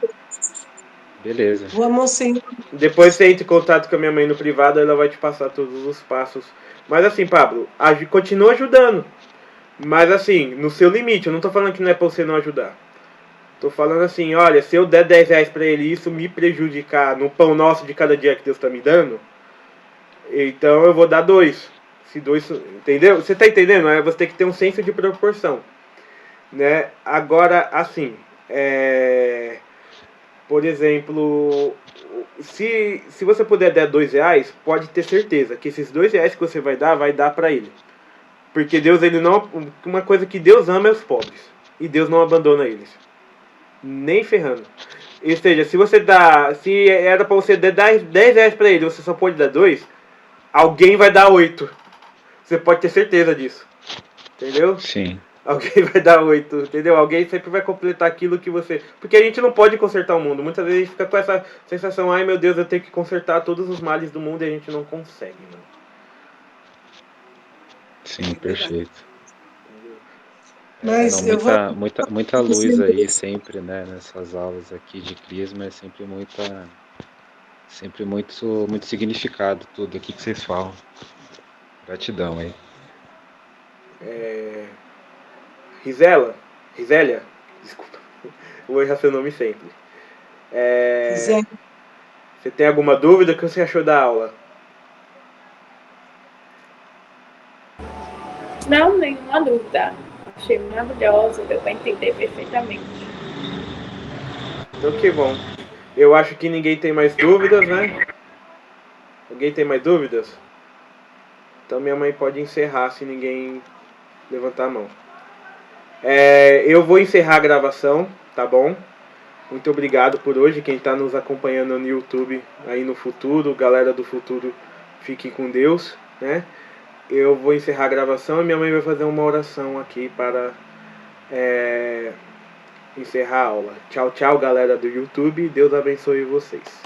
Beleza. Rua Monsenhor. Depois você entra em contato com a minha mãe no privado, ela vai te passar todos os passos. Mas assim, Pablo, continua ajudando. Mas assim, no seu limite. Eu não tô falando que não é pra você não ajudar. Tô falando assim, olha, se eu der R$ 10 pra ele e isso me prejudicar no pão nosso de cada dia que Deus tá me dando, então eu vou dar 2. Se 2, entendeu? Você tá entendendo? Você tem que ter um senso de proporção, né? Agora, assim, por exemplo, se você puder dar R$ 2, pode ter certeza que esses R$ 2 que você vai dar para ele. Porque Deus, ele não. Uma coisa que Deus ama é os pobres. E Deus não abandona eles. Nem ferrando. Ou seja, se você dá. Se era pra você dar R$ 10 pra ele, você só pode dar 2, alguém vai dar 8. Você pode ter certeza disso. Entendeu? Sim. Alguém vai dar 8, entendeu? Alguém sempre vai completar aquilo que você... Porque a gente não pode consertar o mundo. Muitas vezes a gente fica com essa sensação, ai meu Deus, eu tenho que consertar todos os males do mundo e a gente não consegue, mano. Sim, perfeito. Mas Não, eu vou. muita luz aí sempre, né, nessas aulas aqui de Crisma, é sempre muito significado tudo aqui que vocês falam. Gratidão aí. Risélia, desculpa, eu vou errar seu nome sempre. Quiser. Você tem alguma dúvida? O que você achou da aula? Não, nenhuma dúvida. Achei maravilhosa, deu para entender perfeitamente. Então que bom. Eu acho que ninguém tem mais dúvidas, né? Alguém tem mais dúvidas? Então minha mãe pode encerrar se ninguém levantar a mão. Eu vou encerrar a gravação, tá bom? Muito obrigado por hoje. Quem está nos acompanhando no YouTube aí no futuro, galera do futuro, fiquem com Deus, né? Eu vou encerrar a gravação e minha mãe vai fazer uma oração aqui para encerrar a aula. Tchau, tchau, galera do YouTube. Deus abençoe vocês.